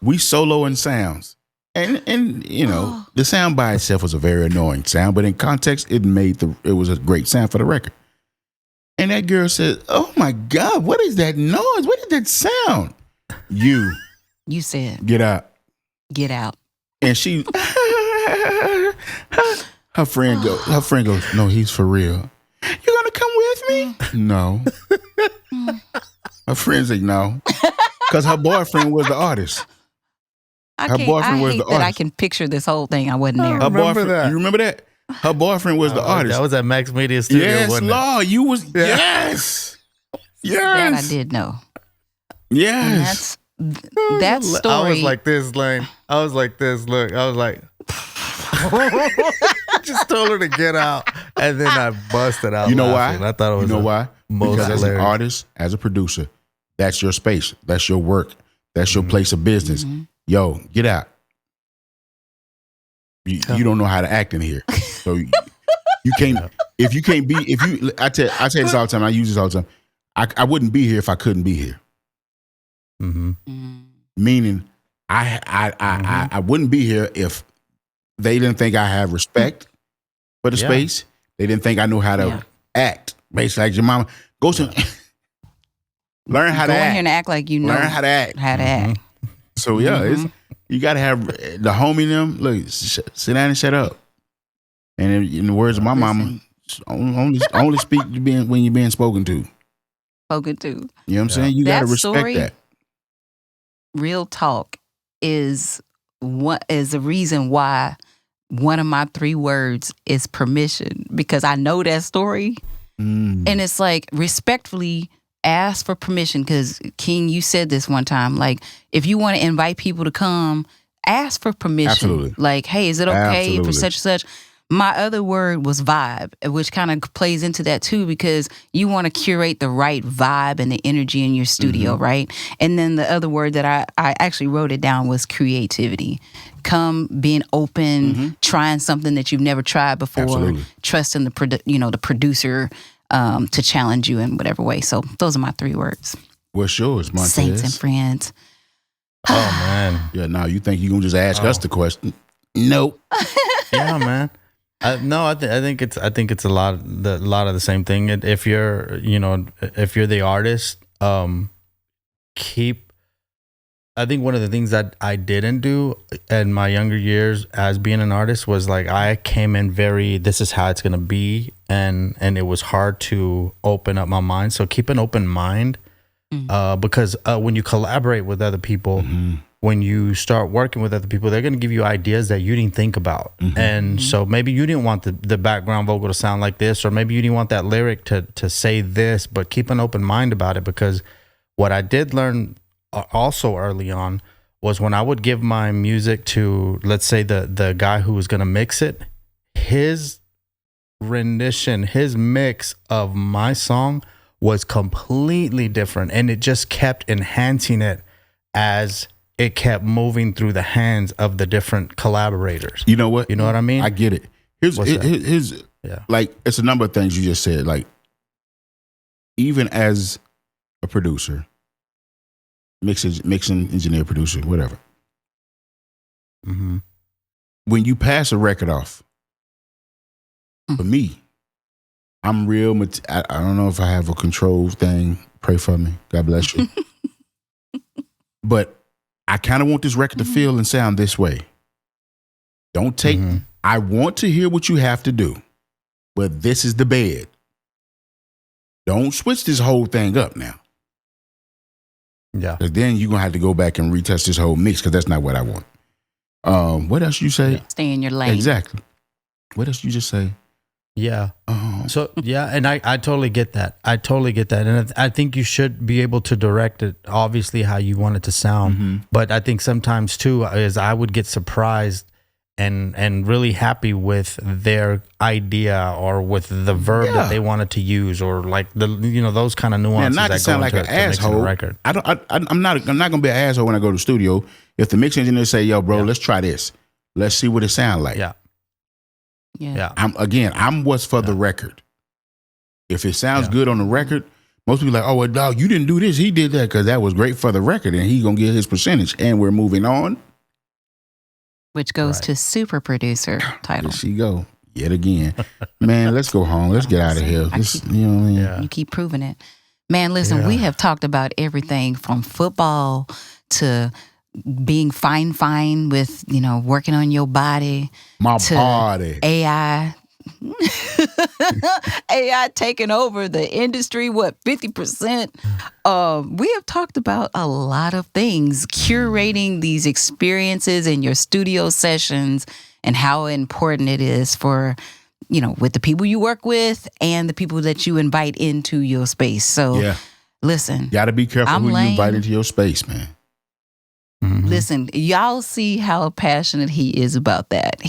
We soloing sounds. And the sound by itself was a very annoying sound, but in context, it was a great sound for the record. And that girl said, "Oh my God, what is that noise? What is that sound?" You said, "Get out." Get out. And she, her friend goes, "No, he's for real. You gonna come with me?" No. Her friend said no, because her boyfriend was the artist. I can picture this whole thing. I wasn't there. Her boyfriend, you remember that? Her boyfriend was the artist. That was at Max Media Studio, wasn't it? Yes, you was, yes. That I did know. Yes. And that story. I was like this, Lane. I was like this, look. I was like, just told her to get out. And then I busted out. You know laughing. why? I thought it was why? Because as an artist, as a producer, that's your space. That's your work. That's your place of business. Yo, get out. You don't know how to act in here. So you can't, I say this all the time, I use this all the time. I wouldn't be here if I couldn't be here. Meaning I wouldn't be here if they didn't think I have respect for the space. They didn't think I knew how to act. Basically, like your mama, go to learn how to act. Go in here and act like you know. Learn how to act. So you got to have the homie them. Look, sit down and shut up. And in the words of my mama, only speak when you're being spoken to. Spoken to. You know what I'm saying? You got to respect that. Real talk is the reason why one of my 3 words is permission, because I know that story. And it's like, respectfully ask for permission, because King, you said this one time, like, if you want to invite people to come, ask for permission. Absolutely. Like, hey, is it okay for such and such? My other word was vibe, which kind of plays into that too, because you want to curate the right vibe and the energy in your studio, right? And then the other word that I actually wrote it down was creativity. Come being open, trying something that you've never tried before, Absolutely. trusting the the producer to challenge you in whatever way. So those are my 3 words. What's yours, Montez? Saints and friends. Oh man. Yeah, now you think you're gonna just ask us the question? Nope. Yeah, man. No, I think it's a lot of the same thing. If you're the artist, I think one of the things that I didn't do in my younger years as being an artist was like I came in this is how it's gonna be, and it was hard to open up my mind. So keep an open mind, because when you collaborate with other people. When you start working with other people, they're going to give you ideas that you didn't think about. And so maybe you didn't want the background vocal to sound like this, or maybe you didn't want that lyric to say this, but keep an open mind about it, because what I did learn also early on was when I would give my music to, let's say, the guy who was going to mix it, his rendition, his mix of my song was completely different. And it just kept enhancing it as it kept moving through the hands of the different collaborators. You know what? You know what I mean? I get it. Here's like, it's a number of things you just said. Like, even as a producer, mixing engineer, producer, whatever. When you pass a record off, for me, I'm real. I don't know if I have a control thing. Pray for me. God bless you. But I kind of want this record to feel and sound this way. Don't take, I want to hear what you have to do, but this is the bed. Don't switch this whole thing up now. Yeah. Because then you're going to have to go back and retest this whole mix, because that's not what I want. What else you say? Stay in your lane. Exactly. What else you just say? Yeah. So, yeah, and I totally get that. And I think you should be able to direct it, obviously, how you want it to sound. But I think sometimes, too, is I would get surprised and really happy with their idea or with the verb that they wanted to use, or like those kind of nuances. Not to that sound go like into an asshole. record. I'm not gonna be an asshole when I go to the studio. If the mix engineer say, "Yo, bro, let's try this. Let's see what it sound like." Yeah. I'm what's for the record. If it sounds good on the record, most people are like, "Oh, well, dog, you didn't do this. He did that because that was great for the record, and he's gonna get his percentage." And we're moving on. Which goes to super producer title. There she go yet again. Man, let's go home. Let's get out of here. You know what I mean? Yeah. You keep proving it. Man, listen, we have talked about everything from football to being fine with, working on your body. To body. AI. AI taking over the industry, 50%? We have talked about a lot of things, curating these experiences in your studio sessions and how important it is for, with the people you work with and the people that you invite into your space. So listen. You gotta be careful who you invite into your space, man. Listen, y'all see how passionate he is about that.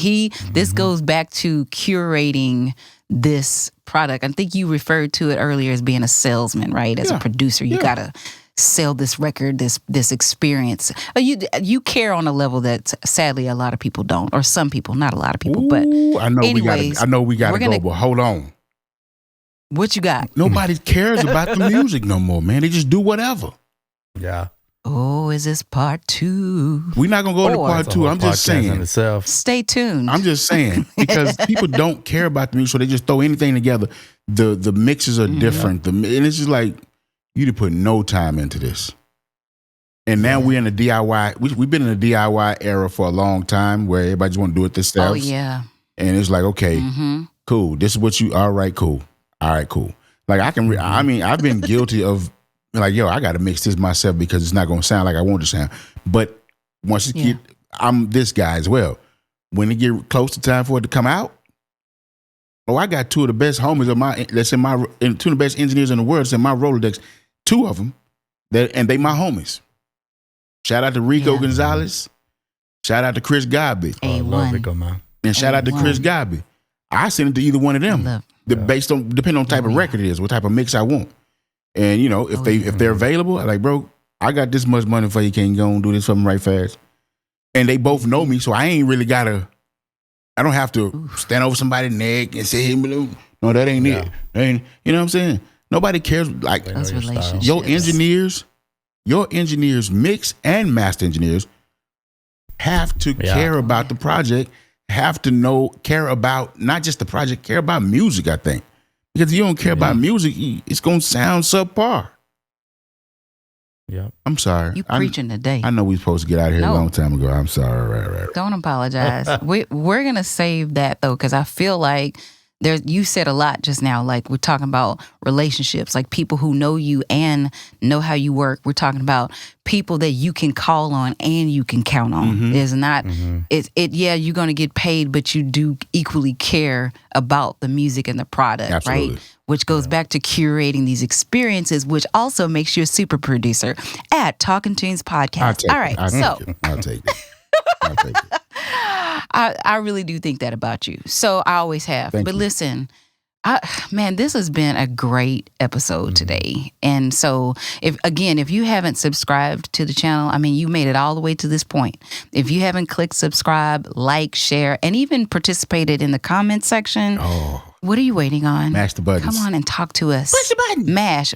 This goes back to curating this product. I think you referred to it earlier as being a salesman, right? As a producer, you gotta sell this record, this experience. You care on a level that sadly a lot of people don't, or some people, not a lot of people. But I know we gotta go, but hold on. What you got? Nobody cares about the music no more, man. They just do whatever. Yeah. Oh, is this part 2? We're not going to go to part 2. I'm just saying. Stay tuned. I'm just saying. Because people don't care about the music, so they just throw anything together. The mixes are different. And it's just like, you didn't put no time into this. And now we're in a DIY. We've been in a DIY era for a long time where everybody just want to do it themselves. Oh, yeah. And it's like, okay, cool. This is what all right, cool. All right, cool. Like I've been guilty of, like, yo, I got to mix this myself because it's not going to sound like I want it to sound. But once it get, I'm this guy as well. When it get close to time for it to come out, I got 2 of the best homies of my, that's in my, 2 of the best engineers in the world that's in my Rolodex. 2 of them, and they my homies. Shout out to Rico Gonzalez. Shout out to Chris Godby. I love Rico, man. And shout out to Chris Godby. I send it to either one of them, based on depending on the type of record it is, what type of mix I want. And if they're available, I'm like, bro, I got this much money for you. Can you go and do this for me right fast? And they both know me, so I ain't really I don't have to stand over somebody's neck and say, no, that ain't it. And you know what I'm saying? Nobody cares. Like those relationships. Your engineers, mix and master engineers, have to care about the project, have to care about not just the project, care about music, I think. Because if you don't care about music, it's going to sound subpar. Yeah. I'm sorry. You preaching today. I know we were supposed to get out of here a long time ago. I'm sorry. Right. Don't apologize. We're going to save that, though, because I feel like you said a lot just now. Like, we're talking about relationships, like people who know you and know how you work. We're talking about people that you can call on and you can count on. Mm-hmm. There's not, you're going to get paid, but you do equally care about the music and the product, Absolutely. right? Which goes back to curating these experiences, which also makes you a super producer at Talk&Tunes Podcast. All right, I'll take it. I really do think that about you. So I always have. Thank but you. listen, this has been a great episode today. And so if you haven't subscribed to the channel, I mean, you made it all the way to this point. If you haven't clicked subscribe, like, share, and even participated in the comment section, what are you waiting on? Mash the buttons. Come on and talk to us. Push the button. Mash.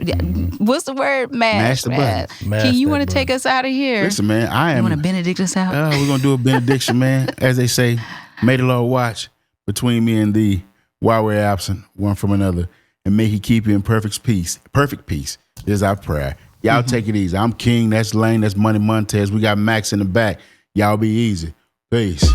What's the word? Mash. Mash the button. Can you want to take us out of here? Listen, man, You want to benedict us out? We're going to do a benediction, man. As they say, may the Lord watch between me and thee while we're absent, one from another, and may he keep you in perfect peace. Perfect peace is our prayer. Y'all take it easy. I'm King. That's Lane. That's Money Montez. We got Max in the back. Y'all be easy. Peace.